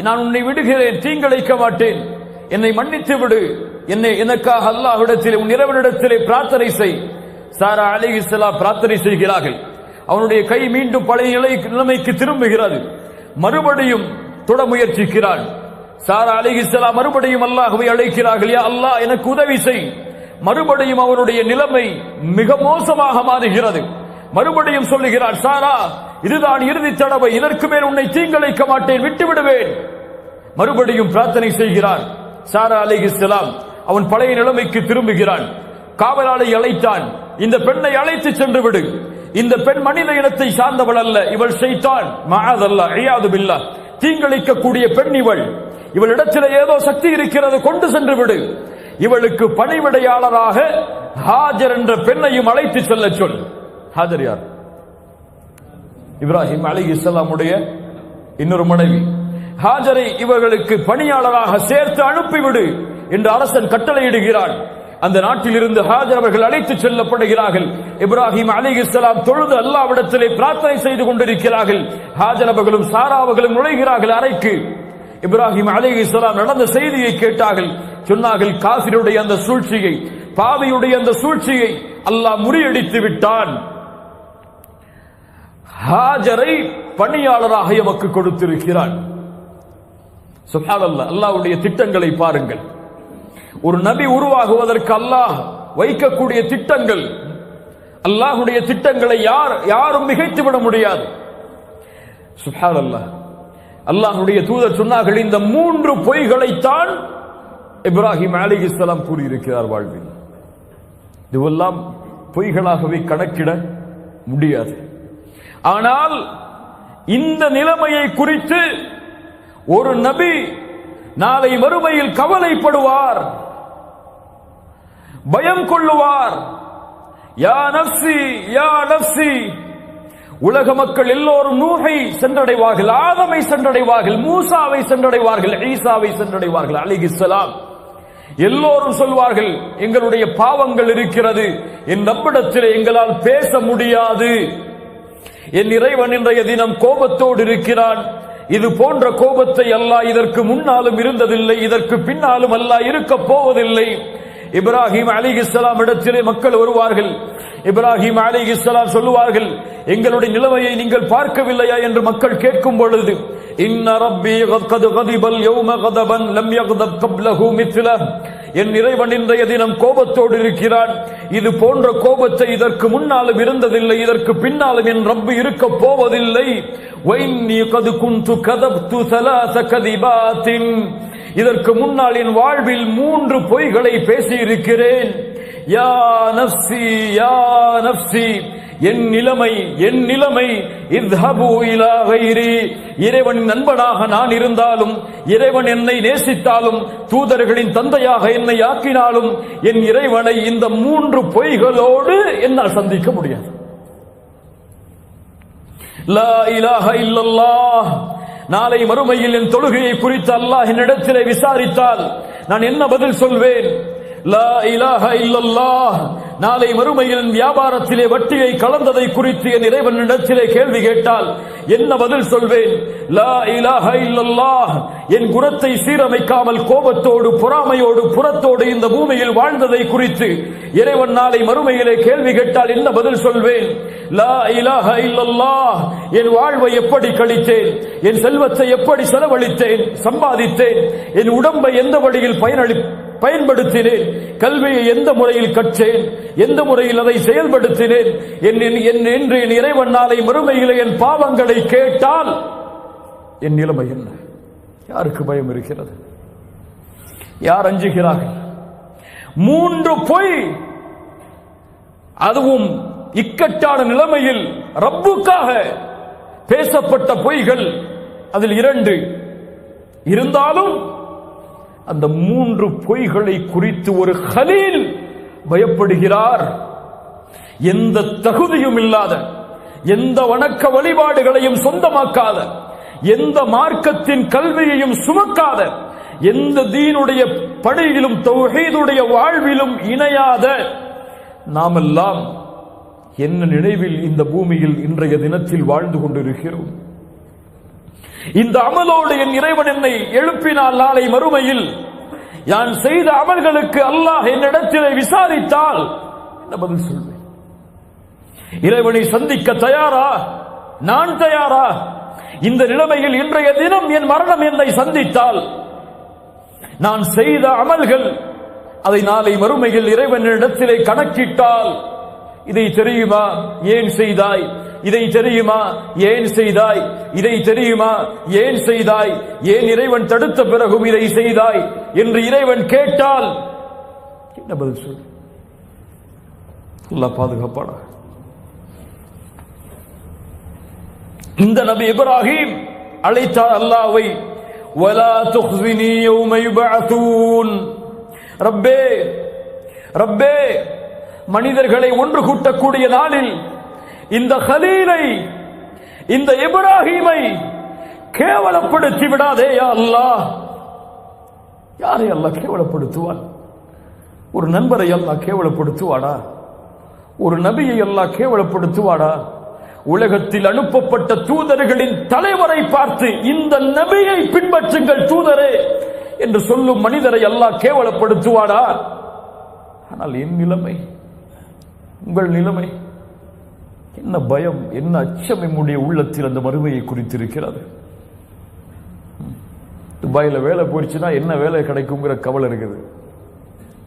நான் உன்னை விடுகிறேன், தீங்கிழைக்க மாட்டேன், என்னை மன்னித்து விடு, எனக்காக அல்லாஹ்விடத்திலே உன் இறைவனிடத்திலே பிரார்த்தனை செய். சாரா அலைஹிஸ்ஸலாம் பிரார்த்தனை செய்கிறார்கள். அவனுடைய கை மீண்டும் பழைய நிலைமைக்கு திரும்புகிறது. மறுபடியும் தொட முயற்சிக்கிறான். சாரா அலைஹிஸ்ஸலாம் மறுபடியும் அல்லாஹ்வை அழைக்கிறார்கள், யா அல்லாஹ், எனக்கு உதவி செய். மறுபடியும் அவருடைய நிலைமை மிக மோசமாக மாறுகிறது. மறுபடியும் சொல்லுகிறார், சாரா, இதுதான் இறுதி தடவை, இதற்கு மேல் உன்னை தீங்கிழைக்க மாட்டேன், விட்டு விடுவேன். மறுபடியும் பிரார்த்தனை செய்கிறார். சாரா அலைஹிஸ்ஸலாம் அவன் பழைய நிலைமைக்கு திரும்புகிறான். காவலாளை அழைத்தான், இந்த பெண்ணை அழைத்து சென்று விடு, இந்த பெண் மனித இனத்தை சார்ந்தவள் அல்ல, இவள் ஷைத்தான், மஅதல்லாஹ், இயாது பில்லாஹ், தீங்கிழைக்கக்கூடிய பெண் இவள், இவளிடத்தில் ஏதோ சக்தி இருக்கிறது, கொண்டு சென்று விடு. இவளுக்கு பணிவிடையாளராக ஹாஜர் என்ற பெண்ணையும் அழைத்து செல்ல சொல். ஹாஜர் யார்? இப்ராஹிம் அலைஹிஸ்ஸலாமுடைய இன்னொரு மனைவி. ஹாஜரை இவர்களுக்கு பணியாளராக சேர்த்து அனுப்பிவிடு என்று அரசன் கட்டளையிடுகிறான். அந்த நாட்டில் இருந்து ஹாஜர் அவர்கள் அழைத்து செல்லப்படுகிறார்கள். இப்ராஹிம் அலைஹிஸ்ஸலாம் தொழுது அல்லாஹ்விடத்திலே பிரார்த்தனை செய்து கொண்டிருக்கிறார்கள். ஹாஜர் அவர்களும் சாரா அவர்களும் நுழைகிறார்கள் அறைக்கு. இப்ராஹிம் அலைஹிஸ்ஸலாம் நடந்த செய்தியை கேட்டார்கள். சொன்னார்கள், காஃபிருடைய அந்த சூழ்ச்சியை, பாவியுடைய அந்த சூழ்ச்சியை அல்லாஹ் முறியடித்து விட்டான். ஹாஜரை பணியாளராக எமக்கு கொடுத்திருக்கிறான். சுப்ஹானல்லாஹ், அல்லாஹ்வுடைய திட்டங்களை பாருங்கள். ஒரு நபி உருவாகுவதற்கு அல்லாஹ் வைக்கக்கூடிய திட்டங்கள், அல்லாஹ்வுடைய திட்டங்களை யாரும் மிகைத்து விட முடியாது. சுப்ஹானல்லாஹ், அல்லாஹ்வுடைய தூதர் சொன்னார்கள், இந்த 3 பொய்களைத்தான் இப்ராஹிம் அலைஹிஸ்ஸலாம் கூறியிருக்கிறார் வாழ்வில். இதுவெல்லாம் பொய்களாகவே கணக்கிட முடியாது. ஆனால் இந்த நிலைமையை குறித்து ஒரு நபி நாளை மறுமையில் கவலைப்படுவார், பயம் கொள்ளுவார். யா நஃப்ஸி யா நஃப்ஸி. உலக மக்கள் எல்லோரும் நூஹை சென்றடைவார்கள், ஆதமை சென்றடைவார்கள், மூசாவை சென்றடைவார்கள், ஈசாவை சென்றடைவார்கள் அலைஹிஸ்ஸலாம். எல்லோரும் சொல்வார்கள், எங்களுடைய பாவங்கள் இருக்கிறது, என் ரப்பிடத்தில் எங்களால் பேச முடியாது, என் இறைவன் இன்றைய தினம் கோபத்தோடு இருக்கிறான், இது போன்ற கோபத்தை அல்லாஹ் இதற்கு முன்னாலும் இருந்ததில்லை, இதற்கு பின்னாலும் அல்லாஹ் இருக்க போவதில்லை, இப்ராஹிம் அலைஹிஸ்ஸலாம் இடத்திலே மக்கள் வருவார்கள். இப்ராஹிம் அலைஹிஸ்ஸலாம் சொல்லுவார்கள், எங்களுடைய நிலைமையை நீங்கள் பார்க்கவில்லையா என்று மக்கள் கேட்கும் பொழுது, இன்ன ரப்பி கத் கதிபல் யௌம கதபன் லம் யக்தப் கப்லஹு மித்லஹ், என் இறைவன் இன்றைய தினம் கோபத்தோடு இருக்கிறான், இது போன்ற கோபத்தை இதற்கு முன்னாலும் இருந்ததில்லை, இதற்கு பின்னாலும் என் ரப்பு இருக்க போவதில்லை. வைன்னி கத் குன்து கதப்து ஸலாஸ கதிபாத்தின், இதற்கு முன்னால் என் வாழ்வில் 3 பொய்களை பேசி இருக்கிறேன். யா நஃப்ஸி யா நஃப்ஸி, என் நிலைமை இத்ஹபு இலா கைரி, இறைவனின் நண்பனாக நான் இருந்தாலும், இறைவன் என்னை நேசித்தாலும், தூதர்களின் தந்தையாக என்னை ஆக்கினாலும், என் இறைவனை இந்த 3 பொய்களோடு என்னால் சந்திக்க முடியாது. லா இலாஹ இல்லல்லாஹ், நாளை மறுமையில் என் தொழுகையை குறித்து அல்லாஹ் என்னிடத்திலே விசாரித்தால் நான் என்ன பதில் சொல்வேன்? லா இலாஹ இல்லல்லாஹ், நாளை மறுமையில் வியாபாரத்திலே வட்டியை கலந்ததை குறித்து என் இறைவனிடத்திலே கேள்வி கேட்டால் என்ன பதில் சொல்வேன்? லா இலாஹ இல்லல்லாஹ், என் குணத்தை சீரமைக்காமல் கோபத்தோடு பொறாமையோடு புறத்தோடு இந்த பூமியில் வாழ்ந்ததை குறித்து இறைவன் நாளை மறுமையிலே கேள்வி கேட்டால் என்ன பதில் சொல்வேன்? லா இலாஹ இல்லல்லாஹ், என் வாழ்வை எப்படி கழித்தேன், என் செல்வத்தை எப்படி செலவழித்தேன் சம்பாதித்தேன், என் உடம்பை எந்த வழியில் பயன்படுத்தினேன், கல்வியை எந்த முறையில் கற்றேன், எந்த முறையில் அதை செயல்படுத்தினேன் என்று என் இறைவன் நாளை மறுமையிலே என் பாவங்களை கேட்டால் என் நிலைமை என்ன? யாருக்கு பயம் இருக்கிறது? யார் அஞ்சுகிறார்கள்? 3 பொய், அதுவும் இக்கட்டான நிலைமையில் ரப்புக்காக பேசப்பட்ட பொய்கள், அதில் 2 இருந்தாலும் அந்த 3 பொய்களை குறித்து ஒரு கலீல் பயப்படுகிறார். எந்த தகுதியும் இல்லாத, எந்த வணக்க வழிபாடுகளையும் சொந்தமாக்காத, எந்த மார்க்கத்தின் கல்வியையும் சுமக்காத, எந்த தீனுடைய பணியிலும் தௌஹீதுடைய வாழ்விலும் இணையாத நாமெல்லாம் என்ன நினைவில் இந்த பூமியில் இன்றைய தினத்தில் வாழ்ந்து கொண்டிருக்கிறோம்? இந்த அமலோடு என் இறைவன் என்னை எழுப்பினால் நாளை மறுமையில் நான் செய்த அமல்களுக்கு அல்லாஹ் என்னிடத்திலே விசாரித்தால் என்ன பதில் சொல்வேன்? இறைவனை சந்திக்க தயாரா? நான் தயாரா? இந்த நிலைமையில் இன்றைய தினம் என் மரணம் என்னை சந்தித்தால் நான் செய்த அமல்கள் அதை நாளை மறுமையில் இறைவனிடத்திலே கணக்கிட்டால், இதை தெரியுமா ஏன் செய்தாய், இதை தெரியுமா ஏன் செய்தாய், இதை தெரியுமா ஏன் செய்தாய், ஏன் இறைவன் தடுத்த பிறகும் இதை செய்தாய் என்று இறைவன் கேட்டால் என்ன பதில் சொல்? அல்லாஹ் பாதுகாப்பானா? இந்த நபி இப்ராஹிம் அழைத்தார் அல்லாஹ்வை, வலா துக்ஸினி யௌம யுபஅஸூன், ரப்பே ரப்பே, மனிதர்களை ஒன்று கூட்டக்கூடிய நாளில் இந்த கலீலை, இந்த இப்ராஹீமை கேவலப்படுத்தி விடாதே யா அல்லாஹ். யாரை அல்லாஹ் கேவலப்படுத்துவான்? ஒரு நண்பரை அல்லாஹ் கேவலப்படுத்துவாடா? ஒரு நபியை அல்லாஹ் கேவலப்படுத்துவாடா? உலகத்தில் அனுப்பப்பட்ட தூதர்களின் தலைவரை பார்த்து இந்த நபியை பின்பற்றுங்கள் தூதரே என்று சொல்லும் மனிதரை அல்லாஹ் கேவலப்படுத்துவாடா? ஆனால் என் நிலைமை, உங்கள் நிலைமை என்ன? பயம், என்ன அச்சம் நம்முடைய உள்ளத்தில் அந்த மறுமையை குறித்திருக்கிறது. துபாயில வேலை போயிடுச்சுன்னா என்ன வேலை கிடைக்குங்கிற கவலை இருக்குது.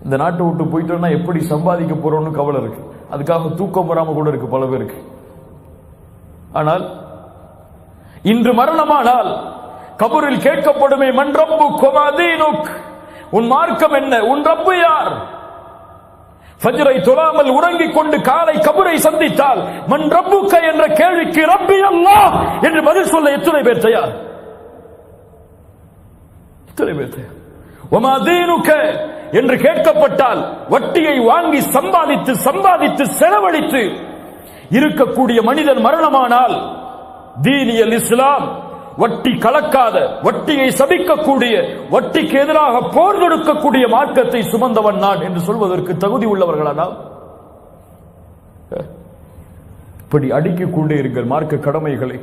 இந்த நாட்டை விட்டு போயிட்டோம்னா எப்படி சம்பாதிக்க போறோம்னு கவலை இருக்கு. அதுக்காக தூக்கம் வராம கூட இருக்கு பல பேருக்கு. ஆனால் இன்று மரணமானால் கபரில் கேட்கப்படுமே, மன் ரப்புக் வமா தீனுக், உன் மார்க்கம் என்ன, உன் ரப்பு யார்? ஃபஜ்ரை தொழாமல் உறங்கிக் கொண்டு காலை கபரை சந்தித்தால் மன் ரப்புக்க என்ற கேள்விக்கு ரப்பி அல்லாஹ் என்று பதில் சொல்ல எத்தனை பேர் தயார்? எத்தனை பேர் தயார்? வமா தீனுக்க என்று கேட்கப்பட்டால் வட்டியை வாங்கி சம்பாதித்து செலவழித்து இருக்கக்கூடிய மனிதன் மரணமானால் தீனியல் இஸ்லாம், வட்டி கலக்காத, வட்டியை சபிக்கக்கூடிய, வட்டிக்கு எதிராக போர் தொடுக்கக்கூடிய மார்க்கத்தை சுமந்தவன் நான் என்று சொல்வதற்கு தகுதி உள்ளவர்களானால் இப்படி அடுக்கிக் கொண்டே இருங்கள் மார்க்க கடமைகளை.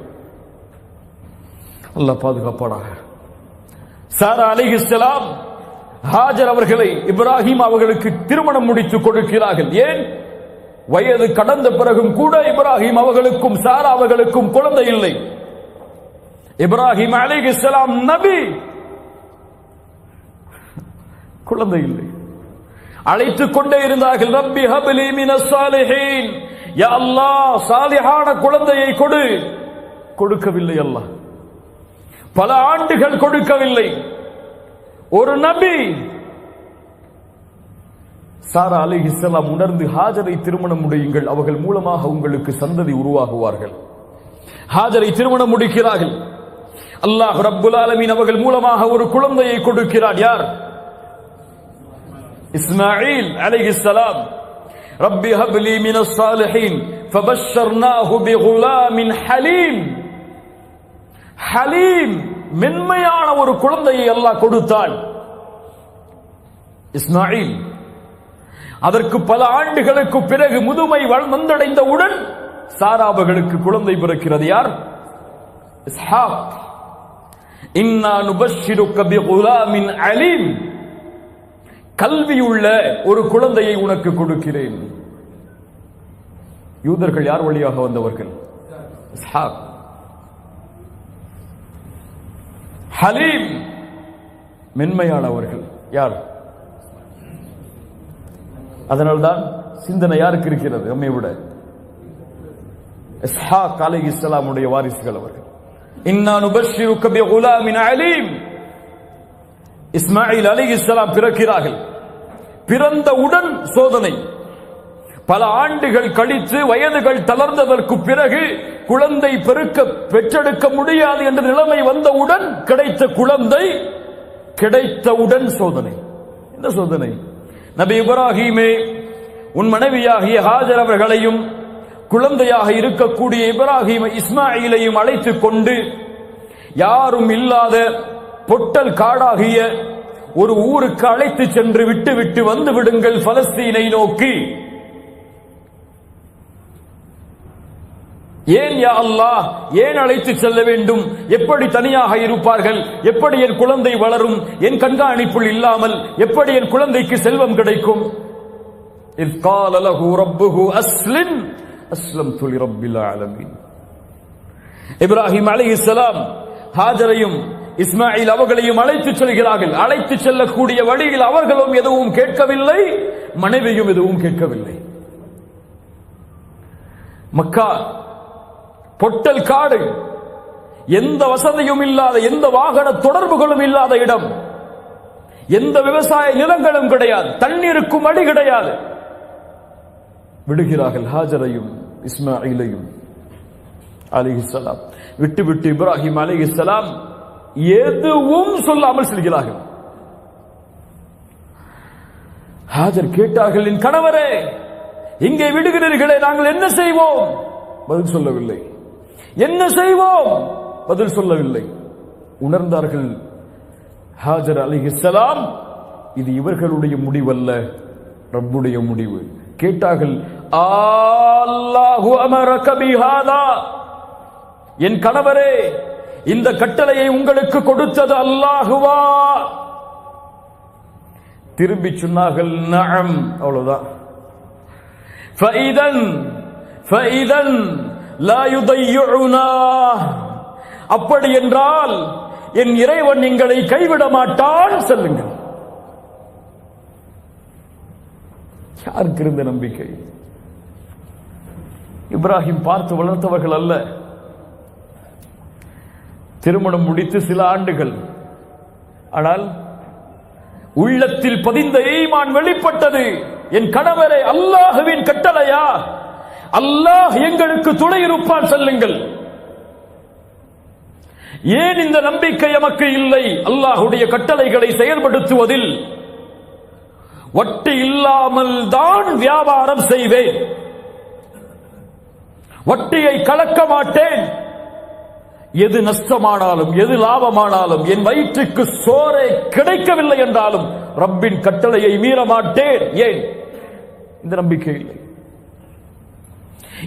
அல்லாஹ் பாதுகாப்பானாக. சாரா அலைஹிஸ்ஸலாம் ஹாஜர் அவர்களை இப்ராஹிம் அவர்களுக்கு திருமணம் முடித்து கொடுக்கிறார்கள். ஏன்? வயது கடந்த பிறகும் கூட இப்ராஹிம் அவர்களுக்கும் சாரா அவர்களுக்கும் குழந்தை இல்லை. இப்ராஹிம் அலைஹிஸ்ஸலாம் நபி, குழந்தை இல்லை. அழைத்துக் கொண்டே இருந்தார்கள். ரப்பி ஹப்லி மினஸ் சாலிஹீன், யா அல்லாஹ் சாலிஹான குழந்தையை கொடு. கொடுக்கவில்லை அல்லாஹ். பல ஆண்டுகள் கொடுக்கவில்லை. ஒரு நபி சாரா அலைஹிஸ்ஸலாம் உணர்ந்து ஹாஜரை திருமணம் முடியுங்கள், அவர்கள் மூலமாக உங்களுக்கு சந்ததி உருவாகுவார்கள். ஹாஜரை திருமணம் முடிக்கிறார்கள். அல்லாஹ் ரப்புல் ஆலமீன் அவர்கள் மூலமாக ஒரு குழந்தையை கொடுக்கிறார். யார்? இஸ்மாயில் அலைஹிஸ்ஸலாம். ரப்பி ஹப்லி மினஸ் சாலிஹீன் ஃபபஷர்னாஹு பிகுலாமின் ஹலீம். ஹலீம், மென்மையான ஒரு குழந்தையை அல்லாஹ் கொடுத்தான். இஸ்மாயில். அதற்கு பல ஆண்டுகளுக்கு பிறகு முதுமை வந்தடைந்தவுடன் சாராபகளுக்கு குழந்தை பிறக்கிறது. யார்? இஸ்ஹாக். இன்னா நுபஷ்ஷிருக பிகுலாமின் அலீம், கல்வியுள்ள ஒரு குழந்தையை உனக்கு கொடுக்கிறேன். யூதர்கள் யார் வழியாக வந்தவர்கள்? இஸ்ஹாக். ஹலீம், மென்மையானவர்கள். யார்? அதனால்தான் சிந்தனை யாருக்கு இருக்கிறது நம்மை விட? இஸ்ஹாக் அலைஹிஸ்ஸலாமுடைய வாரிசுகள் அவர்கள். இன்னா நுபஷ்ஷிருக பிகுலாமின் அலீம். இஸ்மாயில் அலைஹிஸ்ஸலாம் பிறக்கிறார்கள். பிறந்தவுடன் சோதனை. பல ஆண்டுகள் கழித்து வயதுகள் தளர்ந்ததற்கு பிறகு குழந்தை பெற்றெடுக்க முடியாது என்ற நிலைமை வந்தவுடன் கிடைத்த குழந்தை, கிடைத்தவுடன் சோதனை. என்ன சோதனை? நபி இப்ராஹீமே, உன் மனைவியாகிய ஹாஜர் அவர்களையும் குழந்தையாக இருக்கக்கூடிய இப்ராஹீம் இஸ்மாயிலையும் அழைத்துக் கொண்டு யாரும் இல்லாத பொட்டல் காடாகிய ஒரு ஊருக்கு அழைத்து சென்று விட்டு வந்து விடுங்கள் பலஸ்தீனை நோக்கி. ஏன் யா அல்லாஹ், ஏன் அழைத்து செல்ல வேண்டும்? எப்படி தனியாக இருப்பார்கள்? எப்படி என் குழந்தை வளரும்? என் கண்காணிப்புள் இல்லாமல் எப்படி என் குழந்தைக்கு செல்வம் கிடைக்கும்? இஸ் கால லஹு ரப்புஹு அஸ்லிம் அஸ்லம்து லிரப்பில் ஆலமீன். இப்ராஹிம் அலைஹிஸ்ஸலாம் ஹாஜரையும் இஸ்மாயில் அவர்களையும் அழைத்து செல்கிறார்கள். அழைத்து செல்லக்கூடிய வழியில் அவர்களும் எதுவும் கேட்கவில்லை, மனைவியும் எதுவும் கேட்கவில்லை. மக்கா பொட்டல் காடு, எந்த வசதியும் இல்லாத, எந்த வாகன தொடர்புகளும் இல்லாத இடம், எந்த விவசாய நிலங்களும் கிடையாது, தண்ணீருக்கும் அடி கிடையாது. விடுகிறார்கள் ஹாஜரையும் இஸ்மாயிலையும் அலைஹிஸ்ஸலாம். விட்டு இப்ராஹிம் அலைஹிஸ்ஸலாம் எதுவும் சொல்லாமல் செல்கிறார்கள். ஹாஜர் கேட்டார்கள், என் கணவரே, இங்கே விடுகிறீர்களே, நாங்கள் என்ன செய்வோம்? பதில் சொல்லவில்லை. என்ன செய்வோம்? பதில் சொல்லவில்லை. உணர்ந்தார்கள் ஹாஜர் அலைஹிஸ்ஸலாம், இது இவர்களுடைய முடிவல்ல, ரப்புடைய முடிவு. கேட்டார்கள், அல்லாஹு அமரக பிஹாதா, என் கணவரே, இந்த கட்டளையை உங்களுக்கு கொடுத்தது அல்லாஹுவா? திரும்பி சொன்னார்கள், நஅம். அவ்வளவுதான். ஃபஇதன் லா யுதையுனா, அப்படி என்றால் என் இறைவன் எங்களை கைவிட மாட்டான், சொல்லுங்கள். யாருக்கு இருந்த நம்பிக்கை? இப்ராஹிம் பார்த்து வளர்த்தவர்கள் அல்ல. திருமணம் முடித்து சில ஆண்டுகள், ஆனால் உள்ளத்தில் பதிந்த ஈமான் வெளிப்பட்டது. என் கணவரே, அல்லாஹ்வின் கட்டளையா? அல்லாஹ் எங்களுக்கு துணை இருப்பான், சொல்லுங்கள். ஏன் இந்த நம்பிக்கை எமக்கு இல்லை? அல்லாஹ்வுடைய கட்டளைகளை செயல்படுத்துவதில் வட்டி இல்லாமல் தான் வியாபாரம் செய்வேன், வட்டியை கலக்க மாட்டேன். எது நஷ்டமானாலும் எது லாபமானாலும் என் வயிற்றுக்கு சோறே கிடைக்கவில்லை என்றாலும் ரப்பின் கட்டளையை மீற மாட்டேன். ஏன்? இந்த நம்பிக்கை இல்லை.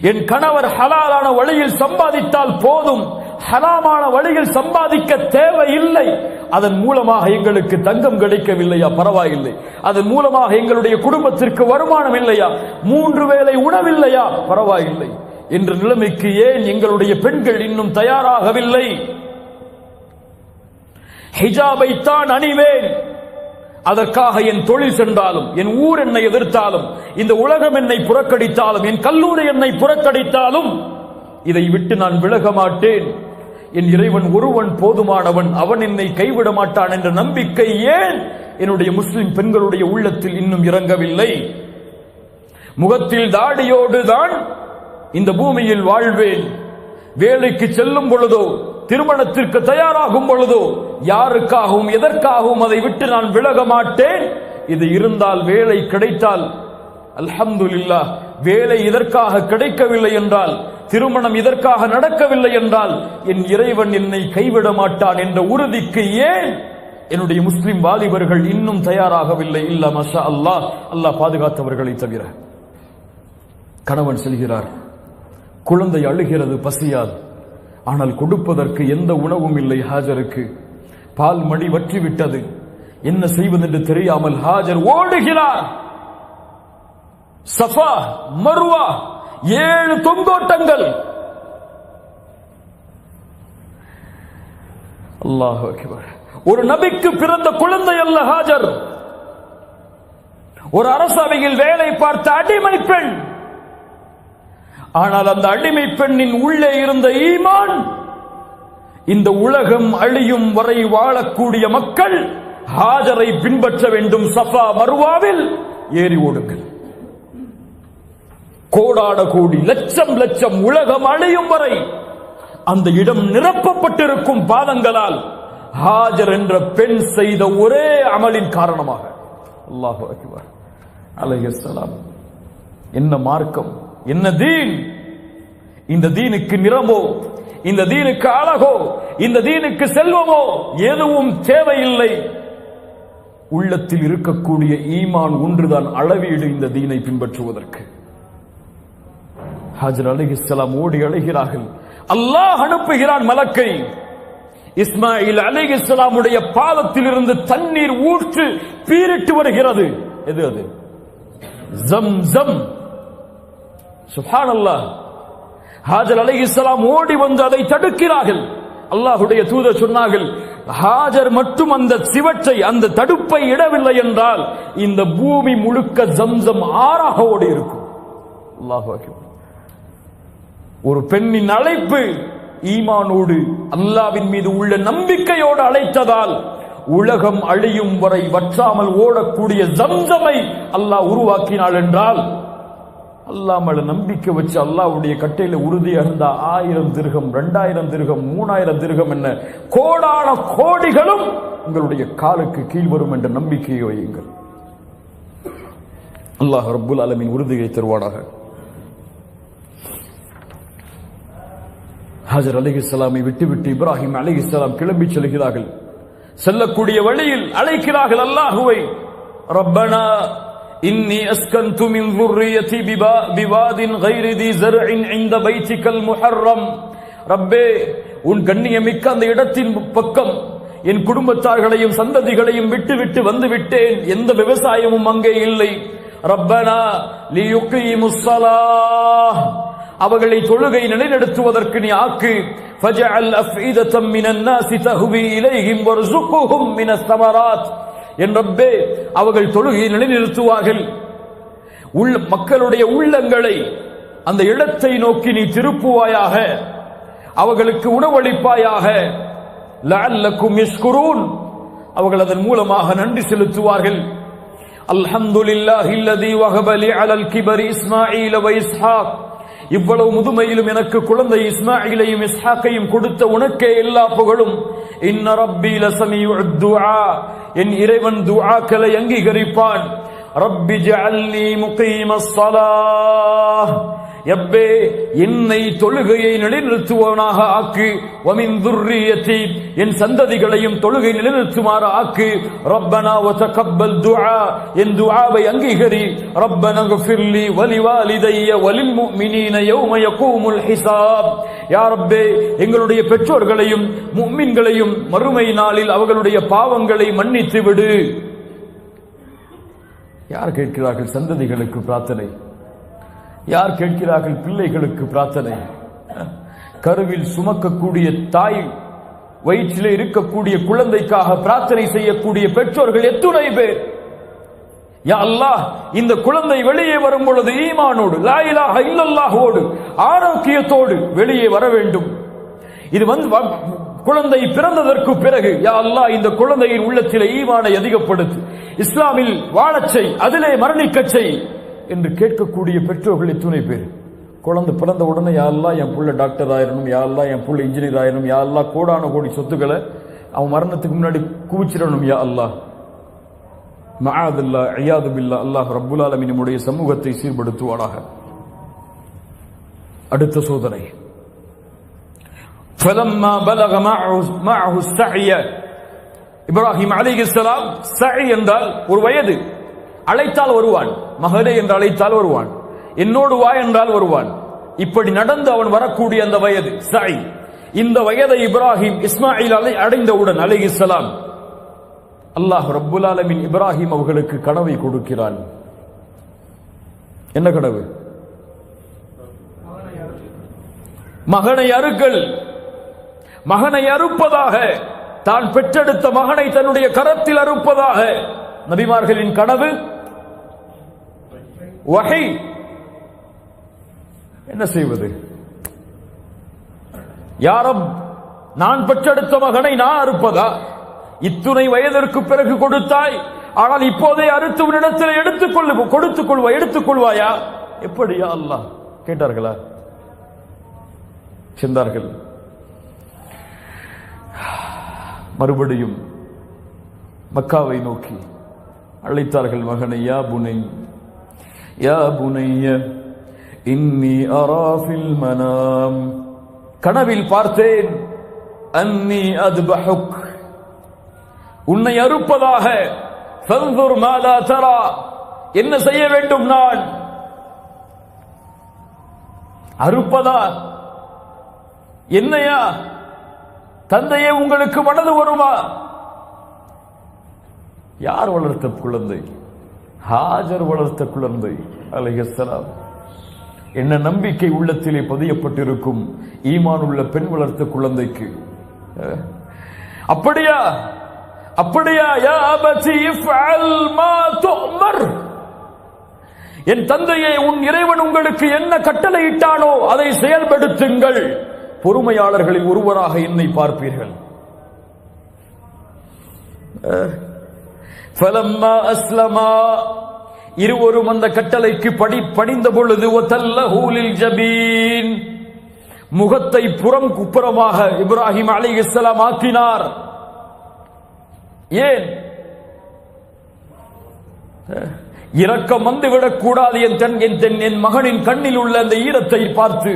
என் கணவர் ஹலாலான வழியில் சம்பாதித்தால் போதும், ஹராமான வழியில் சம்பாதிக்க தேவையில்லை. அதன் மூலமாக எங்களுக்கு தங்கம் கிடைக்கவில்லையா, பரவாயில்லை. அதன் மூலமாக எங்களுடைய குடும்பத்திற்கு வருமானம் இல்லையா, 3 வேளை உணவில்லையா, பரவாயில்லை என்ற நிலைமைக்கு ஏன் எங்களுடைய பெண்கள் இன்னும் தயாராகவில்லை? ஹிஜாபை தான் அணிவேன், அதற்காக என் தொழில் சென்றாலும், என் ஊர் என்னை எதிர்த்தாலும், இந்த உலகம் என்னை புறக்கணித்தாலும், என் கல்லூரி என்னை புறக்கணித்தாலும் இதை விட்டு நான் விலக மாட்டேன். என் இறைவன் ஒருவன் போதுமானவன், அவன் என்னை கைவிட மாட்டான் என்ற நம்பிக்கை ஏன் என்னுடைய முஸ்லிம் பெண்களுடைய உள்ளத்தில் இன்னும் இறங்கவில்லை? முகத்தில் தாடியோடு தான் இந்த பூமியில் வாழ்வேன், வேலைக்கு செல்லும் பொழுதோ, திருமணத்திற்கு தயாராகும் பொழுதோ யாருக்காகவும் எதற்காகவும் அதை விட்டு நான் விலக மாட்டேன். இது இருந்தால், வேலை கிடைத்தால் அல்ஹம்துலில்லாஹ். வேலை இதற்காக கிடைக்கவில்லை என்றால், திருமணம் இதற்காக நடக்கவில்லை என்றால், என் இறைவன் என்னை கைவிட மாட்டான் என்ற உறுதிக்கு ஏன் என்னுடைய முஸ்லிம் வாலிபர்கள் இன்னும் தயாராகவில்லை? இல்ல மாஷா அல்லாஹ், அல்லாஹ் பாதுகாத்தவர்களை தவிர. கணவன் செல்கிறார், குழந்தை அழுகிறது பசியால், ஆனால் கொடுப்பதற்கு எந்த உணவும் இல்லை. ஹாஜருக்கு பால் மடி வற்றிவிட்டது, என்ன செய்வதென்று தெரியாமல் ஹாஜர் ஓடுகிறார். Safa Marwa 7 தொங்கோட்டங்கள். அல்லாஹு அக்பர். ஒரு நபிக்கு பிறந்த குழந்தை அல்ல ஹாஜர், ஒரு அரசவையில் வேலை பார்த்த அடிமை பெண். ஆனால் அந்த அடிமை பெண்ணின் உள்ளே இருந்த ஈமான், இந்த உலகம் அழியும் வரை வாழக்கூடிய மக்கள் ஹாஜரை பின்பற்ற வேண்டும். சஃபா மர்வாவில் ஏறி ஓடுங்கள். கோடான கோடி, லட்சம் லட்சம், உலகம் அழியும் வரை அந்த இடம் நிரப்பப்பட்டிருக்கும் பாதங்களால் ஹாஜர் என்ற பெண் செய்த ஒரே அமலின் காரணமாக. அல்லாஹு அக்பர். அலைஹிஸ்ஸலாம். என்ன மார்க்கம், என்ன தீன்! இந்த தீனுக்கு நிறமோ, இந்த தீனுக்கு அழகோ, இந்த தீனுக்கு செல்வமோ எதுவும் தேவையில்லை. உள்ளத்தில் இருக்கக்கூடிய ஈமான் ஒன்றுதான் அளவீடு இந்த தீனை பின்பற்றுவதற்கு. ஹாஜர் அலைஹிஸ்ஸலாம் ஓடி அழைகிறார்கள். அல்லாஹ் அனுப்புகிறான் மலக்கை. இஸ்மாயில் அலைஹிஸ்ஸலாமுடைய பாதத்தில் இருந்து தண்ணீர் ஊற்று பீரிட்டு வருகிறது. எது அது? ஜம்ஸம். சுப்ஹானல்லாஹ். ஹாஜர் அலைஹிஸ்ஸலாம் ஓடி வந்து அதை தடுக்கிறார்கள். அல்லாஹ்வுடைய தூதர் சொன்னார்கள், ஹாஜர் மட்டும் அந்த சிவற்றை, அந்த தடுப்பை இடவில்லை என்றால் இந்த பூமி முழுக்க ஜம்ஸம் ஆறாக ஓடி இருக்கும். அல்லாஹு அக்பர். ஒரு பெண்ணின் அழைப்பு ஈமானோடு, அல்லாஹ்வின் மீது உள்ள நம்பிக்கையோடு அழைத்ததால் உலகம் அழியும் வரை வற்றாமல் ஓடக்கூடிய ஜம்ஸமை அல்லாஹ் உருவாக்கினாள் என்றால், அல்லாஹ் மேல நம்பிக்கை வச்சு அல்லாஹ்வுடைய கட்டையில உறுதியாக இருந்தா 1000 திர்ஹம், 2000 திர்ஹம், 3000 திர்ஹம் என்ன கோடான கோடிகளும் உங்களுடைய காலுக்கு கீழ் வரும் என்ற நம்பிக்கையை வையுங்கள். அல்லாஹ் ரப்புல் ஆலமீன் உறுதியை தருவானாக. ஹாஜர் அலைஹிஸ்ஸலாமை விட்டுவிட்டு இப்ராஹிம் அலைஹிஸ்ஸலாம் கிளம்பி செல்கிறார்கள். செல்லக்கூடிய வழியில் அழைக்கிறார்கள் அல்லாஹுவை. ரப்பனா இன்னி அஸ்கன்து மின் ذُرِّيَّتِي بِوَادٍ غَيْرِ ذِي زَرْعٍ عِندَ بَيْتِكَ الْمُحَرَّمْ. ரப்பே, உன் கண்ணியமிக்க அந்த இடத்தின் பக்கம் என் குடும்பத்தார்களையும் சந்ததிகளையும் விட்டு வந்து விட்டேன். எந்த விவசாயமும் அங்கே இல்லை. ரப்பனா லியுகீமுஸ் ஸலாஹ், அவர்களை தொழுகை நிலைநிறுத்துவதற்கு நீ ஆக்கு. ஃபஜஅல் அஃஇதத்தம் மினன் நாஸி தஹ்வி இலைஹிம் வர்ஸுக்ஹும் மினஸ் ஸமராத். என் ரப்பே, அவர்கள் தொழுகை நிலைநிறுத்துவார்கள். மக்களுடைய உள்ளங்களை அந்த இடத்தை நோக்கி நீ திருப்புவாயாக, அவர்களுக்கு உணவளிப்பாயாக. லஅல்லக்கும் யஷ்குரூன், அவர்கள் அதன் மூலமாக நன்றி செலுத்துவார்கள். அல்ஹம்துலில்லாஹில்லதீ வஹப லி அலல் கிபரி இஸ்மாஈல வ இஸ்ஹாக். இவ்வளவு முதுமையிலும் எனக்கு குழந்தை இஸ்மாயிலையும் இஸ்ஹாக்கையும் கொடுத்த உனக்கே எல்லா புகழும். இன்ன ரப்பி லஸமீஉத் துஆ, என் இறைவன் துஆக்களை அங்கீகரிப்பான். ரப்பி ஜஅல்னி முகீமஸ் ஸலாஹ், எப்பே என்னை தொழுகையை நிலைநிறுத்துவனாக ஆக்கு, வமின் துர்ரியத்தி என் சந்ததிகளையும் தொழுகை நிலைநிறுத்துமாறு ஆக்கு, ரப்பனா வ தகப்பல் துஆ என் துஆவை அங்கீகரி, ரப்பனா ஃபிர்லி வலிவாலிதைய வலில் முஃமினீன யௌம யகூமுல் ஹிசாப். யா ரப்பே எங்களுடைய பெற்றோர்களையும் முஃமின்களையும் மறுமை நாளில் அவர்களுடைய பாவங்களை மன்னித்து விடு. யார் கேட்கிறார்கள் சந்ததிகளுக்கு பிரார்த்தனை? யார் கேட்கிறார்கள் பிள்ளைகளுக்கு பிரார்த்தனை? கருவில் சுமக்கக்கூடிய தாய், வயிற்றிலே இருக்கக்கூடிய குழந்தைக்காக பிரார்த்தனை செய்யக்கூடிய பெற்றோர்கள் எத்துணை பேர்? யா அல்லாஹ், இந்த குழந்தை வெளியே வரும் பொழுது ஈமானோடு, லா இலாஹ இல்லல்லாஹோடு, ஆரோக்கியத்தோடு வெளியே வர வேண்டும். இது குழந்தை பிறந்ததற்கு பிறகு யா அல்லாஹ் இந்த குழந்தையின் உள்ளத்திலே ஈமானை அதிகப்படுத்து, இஸ்லாமில் வாழச்சை, அதிலே மரணிக்கச்சை என்று கேட்கக்கூடிய பெற்றோர்கள் எத்துணை பேர்? குழந்தை பிறந்த உடனே யா அல்லாஹ் என் புள்ள டாக்டர் ஆயிரணும், யா அல்லாஹ் என் புள்ள இன்ஜினியர் ஆயிரணும், யா அல்லாஹ் கோடான கோடி சொத்துக்களை அவன் மரணத்துக்கு முன்னாடி குவிச்சிடணும் யா அல்லாஹ். மஆதுல்லாஹ் இயாது பில்லாஹ். அல்லாஹ் ரப்புல் ஆலமீன் நம்முடைய சமூகத்தை சீர்படுத்துவானாக. அடுத்த சோதனை, فلما بلغ معه السعي இப்ராஹிம் அலைஹிஸ்ஸலாம், சஇ என்றால் ஒரு வயது, அழைத்தால் வருவான், மகனே என்று அழைத்தால் வருவான், என்னோடு வா என்றால் வருவான். இப்படி நடந்து அவன் வரக்கூடிய அந்த வயது சஇ. இந்த வயதை இப்ராஹிம் இஸ்மாயில் அடைந்தவுடன் அலைஹிஸ்ஸலாம், அல்லாஹ் ரப்புல் ஆலமீன் இப்ராஹிம் அவர்களுக்கு கனவை கொடுக்கிறான். என்ன கனவு? மகனை அறுக்கல், மகனை அறுப்பதாக, தான் பெற்றெடுத்த மகனை தன்னுடைய கரத்தில் அறுப்பதாக நபிமார்களின் கனவு. வஹி. என்ன செய்வது? யா ரப், நான் பெற்றெடுத்த மகனை நான் அறுப்பதா? இத்துணை வயதிற்கு பிறகு கொடுத்தாய், ஆனால் இப்போதே அறுத்து உன்னிடத்தில் எடுத்துக்கொள்வாயா? எப்படி யா அல்லாஹ் கேட்டார்களா? சென்றார்கள். மறுபடியும் மக்காவை நோக்கி அழைத்தார்கள் மகனை. யா புனை, யா புனைய இன்னி அரா ஃபில் மனாம், கனவில் பார்த்தேன், அன்னி அத்பஹுக், உன்னை அறுப்பதாக, ஃபன்துர் மாலா தரா, என்ன செய்ய வேண்டும் நான்? அறுப்பதா? என்னையா? தந்தையே உங்களுக்கு மனது வருமா? யார் வளர்த்த குழந்தை? ஹாஜர் வளர்த்த குழந்தை அலைஹிஸ்ஸலாம். என்ன நம்பிக்கை உள்ளத்திலே பதியப்பட்டிருக்கும் ஈமான் உள்ள பெண் வளர்த்த குழந்தைக்கு. அப்படியா? அப்படியா? யா அபதி இஃஅல் மா துஅமர், என் தந்தையே உன் இறைவன் உங்களுக்கு என்ன கட்டளையிட்டானோ அதை செயல்படுத்துங்கள், பொறுமையாளர்களில் ஒருவராக என்னை பார்ப்பீர்கள். ஃபலம்மா அஸ்லமா, இருவரும் அந்த கட்டளைக்கு பணிந்த பொழுது, வதல்லஹு லில் ஜபீன், முகத்தை புறம் குப்புறமாக இப்ராஹிம் அலைஹிஸ்ஸலாம் ஆக்கினார். ஏன்? இரக்கம் வந்துவிடக் கூடாது என் மகனின் கண்ணில் உள்ள அந்த ஈரத்தை பார்த்து.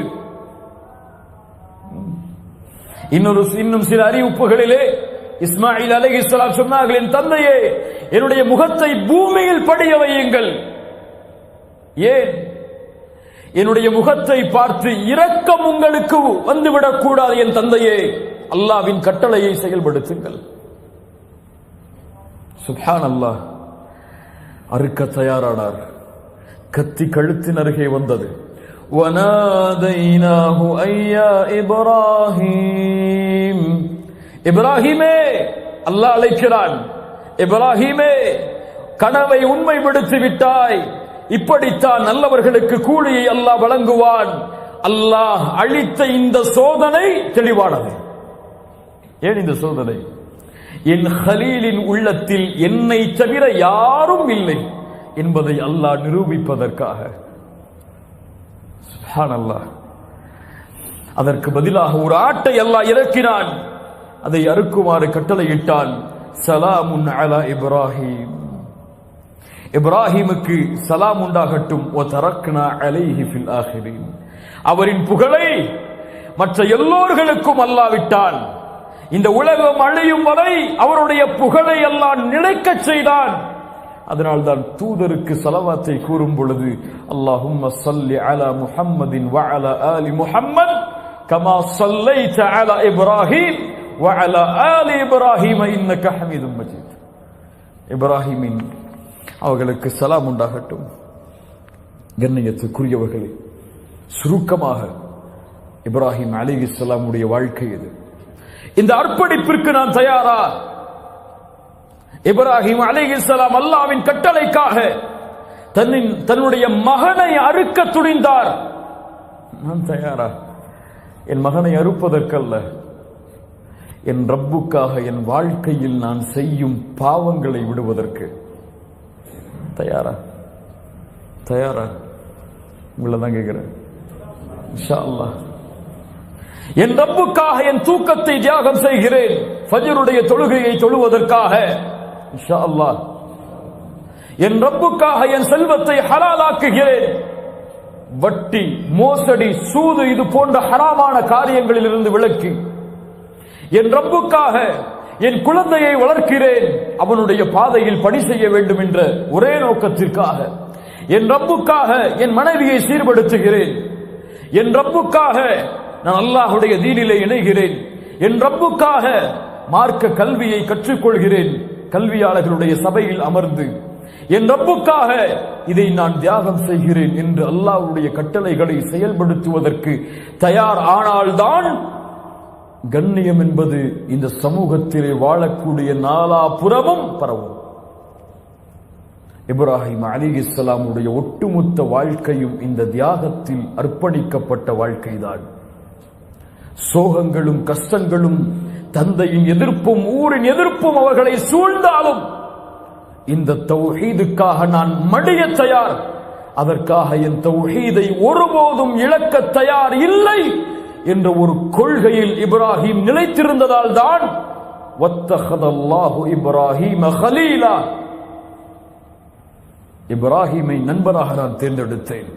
இன்னும் சில அறிவிப்புகளிலே இஸ்மாயில் அலைஹிஸ்ஸலாம் சொன்னார்கள், என் தந்தையே என்னுடைய முகத்தை பூமியில் படிய வையுங்கள். ஏன்? என்னுடைய முகத்தை பார்த்து இரக்கம் உங்களுக்கு வந்துவிடக் கூடாது என் தந்தையே, அல்லாஹ்வின் கட்டளையை செயல்படுத்துங்கள். சுப்ஹானல்லாஹ். அறுக்க தயாரானார். கத்தி கழுத்தின் அருகே வந்தது. وَنَادَيْنَاهُ أَيْ يَا إِبْرَاهِيمُ, இப்ராஹிமே, அல்லாஹ் அழைக்கிறான். இப்ராஹிமே, கனவை உண்மைப்படுத்தி விட்டாய், இப்படித்தான் நல்லவர்களுக்கு கூலியை அல்லாஹ் வழங்குவான். அல்லாஹ் அளித்த இந்த சோதனை தெளிவானது. ஏன் இந்த சோதனை? என் ஹலீலின் உள்ளத்தில் என்னை தவிர யாரும் இல்லை என்பதை அல்லாஹ் நிரூபிப்பதற்காக. சுப்ஹானல்லாஹ். அதற்கு பதிலாக ஒரு ஆட்டை அல்லாஹ் இறக்கினான். அதை அறுக்குமாறு கட்டளையிட்டான். சலாமுன் அலா இப்ராஹிம், இப்ராஹிமுக்கு சலாம் உண்டாகட்டும். வதரக்னா அலைஹி ஃபில் ஆகிரீன். அவரின் புகழை மற்ற எல்லோர்களுக்கும் அல்லாஹ் விட்டான். இந்த உலகம் அழியும் வரை அவருடைய புகழை அல்லாஹ் நிலைக்கச் செய்தான். அதனால்தான் தூதருக்கு ஸலவாத்தை கூறும் பொழுது அல்லாஹும்ம ஸல்லி அலா முஹம்மதின் வ அலா ஆலி முஹம்மத் கமா ஸல்லைத அலா இப்ராஹீம் வ அலா ஆலி இப்ராஹீம் இன்னக ஹமீதும் மஜீத். இப்ராஹிமின் அவர்களுக்கு சலாம் உண்டாகட்டும். கண்ணியத்துக்குரியவர்களே, சுருக்கமாக இப்ராஹிம் அலைஹிஸ்ஸலாமுடைய வாழ்க்கை இது. இந்த அர்ப்பணிப்பிற்கு நான் தயாரா? இப்ராஹிம் அலைஹிஸ்ஸலாம் அல்லாஹ்வின் கட்டளைக்காக தன்னுடைய மகனை அறுக்க துணிந்தார். நான் தயாரா? என் மகனை அறுப்பதற்கல்ல, என் ரப்புக்காக என் வாழ்க்கையில் நான் செய்யும் பாவங்களை விடுவதற்கு தயாரா? தயாரா? உங்களை தான் கேட்கிறேன். இன்ஷா அல்லாஹ் என் ரப்புக்காக என் தூக்கத்தை தியாகம் செய்கிறேன், ஃபஜ்ருடைய தொழுகையை தொழுவதற்காக. இன்ஷா அல்லாஹ் என் ரப்புக்காக என் செல்வத்தை ஹலாலாக்குகிறேன். வட்டி, மோசடி, சூது இது போன்ற ஹராமான காரியங்களில் இருந்து விலக்கி என் ரப்புக்காக என் குழந்தையை வளர்க்கிறேன், அவனுடைய பாதையில் பணி செய்ய வேண்டும் என்ற ஒரே நோக்கத்திற்காக. என் ரப்புக்காக என் மனைவியை சீர்படுத்துகிறேன். என் ரப்புக்காக நான் அல்லாஹ்வுடைய தீனிலே இணைகிறேன். என் ரப்புக்காக மார்க்க கல்வியை கற்றுக்கொள்கிறேன், கல்வியாளர்களுடைய சபையில் அமர்ந்து. என் ரப்புக்காக இதை நான் தியாகம் செய்கிறேன் என்று அல்லாஹ்வுடைய கட்டளைகளை செயல்படுத்துவதற்கு தயார் ஆனால்தான் கண்ணியம் என்பது இந்த சமூகத்திலே வாழக்கூடிய நாலாபுறமும் பரவும். இப்ராஹிம் அலைஹிஸ்ஸலாமுடைய ஒட்டுமொத்த வாழ்க்கையும் இந்த தியாகத்தில் அர்ப்பணிக்கப்பட்ட வாழ்க்கைதான். சோகங்களும் கஷ்டங்களும், தந்தையின் எதிர்ப்பும் ஊரின் எதிர்ப்பும் அவர்களை சூழ்ந்தாலும் இந்த தௌஹீதுக்காக நான் மடிய தயார், அதற்காக என் தௌஹீதை ஒருபோதும் இழக்க தயார் இல்லை என்ற ஒரு கொள்கையில் இப்ராஹிம் நிலைத்திருந்ததால் தான் வத்தஹதல்லாஹு இப்ராஹீம கலீலா, இப்ராஹிமை நண்பராக நான் தேர்ந்தெடுத்தேன்.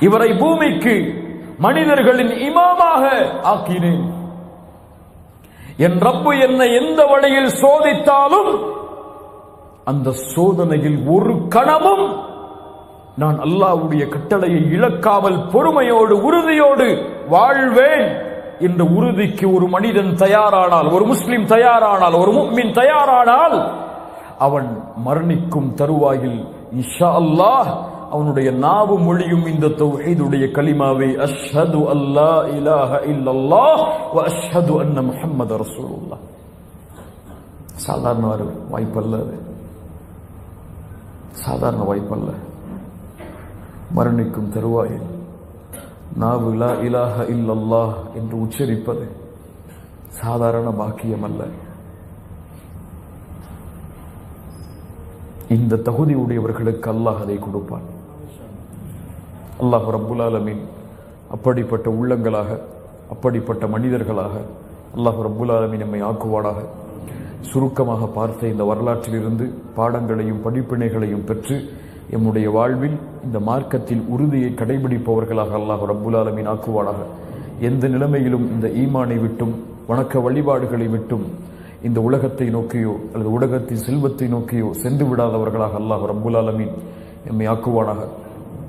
இவரை பூமிக்கு மனிதர்களின் இமாமாக ஆக்கினேன். என் ரப்பு என்னை எந்த வழியில் சோதித்தாலும் அந்த சோதனையில் ஒரு கணமும் நான் அல்லாஹ்வுடைய கட்டளையை இழக்காமல் பொறுமையோடு உறுதியோடு வாழ்வேன் என்ற உறுதிக்கு ஒரு மனிதன் தயாரானால், ஒரு முஸ்லிம் தயாரானால், ஒரு முஃமின் தயாரானால், அவன் மரணிக்கும் தருவாயில் இன்ஷா அல்லாஹ் அவனுடைய நாவு மொழியும் இந்த தௌஹீதுடைய கலிமாவை அஷ்ஹது அல்லா இலாஹ இல்லல்லாஹ் வ அஷ்ஹது அன்ன முஹம்மத ரசூலுல்லாஹ். சாதாரண வாய்ப்பல்ல, சாதாரண வாய்ப்பல்ல. மரணிக்கும் தருவாயில் நாவு லா இலாஹ இல்லல்லாஹ் என்று உச்சரிப்பது சாதாரண பாக்கியம் அல்ல. இந்த தகுதி உடையவர்களுக்கு அல்லாஹ் அதை கொடுப்பான். அல்லாஹ் ரப்புல் ஆலமீன் அப்படிப்பட்ட உள்ளங்களாக, அப்படிப்பட்ட மனிதர்களாக அல்லாஹ் ரப்புல் ஆலமீன் நம்மை ஆக்குவானாக. சுருக்கமாக பார்த்த இந்த வரலாற்றிலிருந்து பாடங்களையும் படிப்பினைகளையும் பெற்று எம்முடைய வாழ்வில் இந்த மார்க்கத்தில் உறுதியை கடைபிடிப்பவர்களாக அல்லாஹ் ரப்புல் ஆலமீன் ஆக்குவானாக. எந்த நிலைமையிலும் இந்த ஈமானை விட்டும் வணக்க வழிபாடுகளை விட்டும் இந்த உலகத்தை நோக்கியோ அல்லது உலகத்தின் செல்வத்தை நோக்கியோ சென்று விடாதவர்களாக அல்லாஹ் ரப்புல் ஆலமீன் எம்மை ஆக்குவானாக.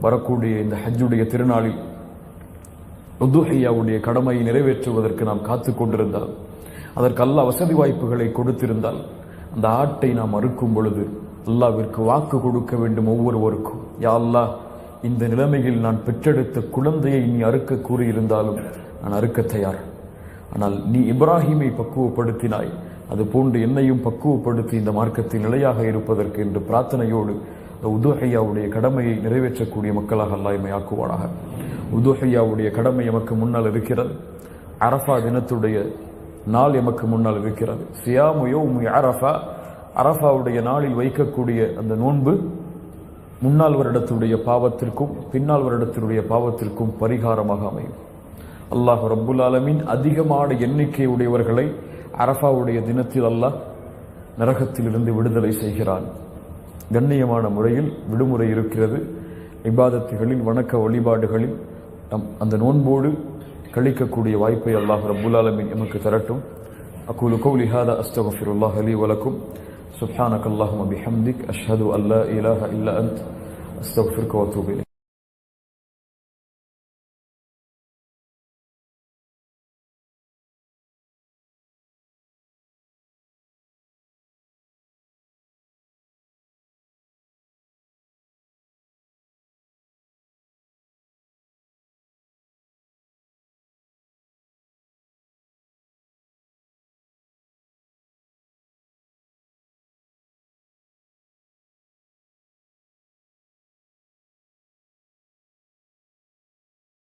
வரக்கூடிய இந்த ஹஜ்ஜுடைய திருநாளில் உதுஹியாவுடைய கடமையை நிறைவேற்றுவதற்கு நாம் காத்து கொண்டிருந்தால், அதற்கு அல்லாஹ் வசதி வாய்ப்புகளை கொடுத்திருந்தால், அந்த ஆட்டை நாம் அறுக்கும் பொழுது அல்லாஹ்விற்கு வாக்கு கொடுக்க வேண்டும் ஒவ்வொருவருக்கும். யா அல்லாஹ், இந்த நிலைமையில் நான் பெற்றெடுத்த குழந்தையை நீ அறுக்க கூறியிருந்தாலும் நான் அறுக்க தயார். ஆனால் நீ இப்ராஹிமை பக்குவப்படுத்தினாய், அது போன்று என்னையும் பக்குவப்படுத்தி இந்த மார்க்கத்தில் நிலையாக இருப்பதற்கு என்று பிரார்த்தனையோடு உதுஹியாவுடைய கடமையை நிறைவேற்றக்கூடிய மக்களாக அல்லாஹ் எம்மை ஆக்குவானாக. உதுஹியாவுடைய கடமை எமக்கு முன்னால் இருக்கிறது. அரஃபா தினத்துடைய நாள் எமக்கு முன்னால் இருக்கிறது. சியாமு யௌமி அரஃபா, அரஃபாவுடைய நாளில் வைக்கக்கூடிய அந்த நோன்பு முன்னாள் வருடத்துடைய பாவத்திற்கும் பின்னால் வருடத்தினுடைய பாவத்திற்கும் பரிகாரமாக அமையும். அல்லாஹ் ரப்புல் ஆலமீன் அதிகமான எண்ணிக்கை உடையவர்களை அரஃபாவுடைய தினத்தில் அல்லாஹ் நரகத்திலிருந்து விடுதலை செய்கிறான். கண்ணியமான முறையில் விடுமுறை இருக்கிறது. இபாதத்துகளில் வணக்க வழிபாடுகளில் அந்த நோன்போடு கழிக்கக்கூடிய வாய்ப்பை அல்லாஹ் ரப்புல் ஆலமீன் எமக்கு தரட்டும். அகூலு கௌலி ஹாதா அஸ்தக்ஃபிருல்லாஹ் லீ வ லக்கும் சுப்ஹானக அல்லாஹும்ம பிஹம்திக் அஷ்ஹது அன் லா இலாஹா இல்லா அன்த அஸ்தக்ஃபிருக வ அத்தூபு இலைக்.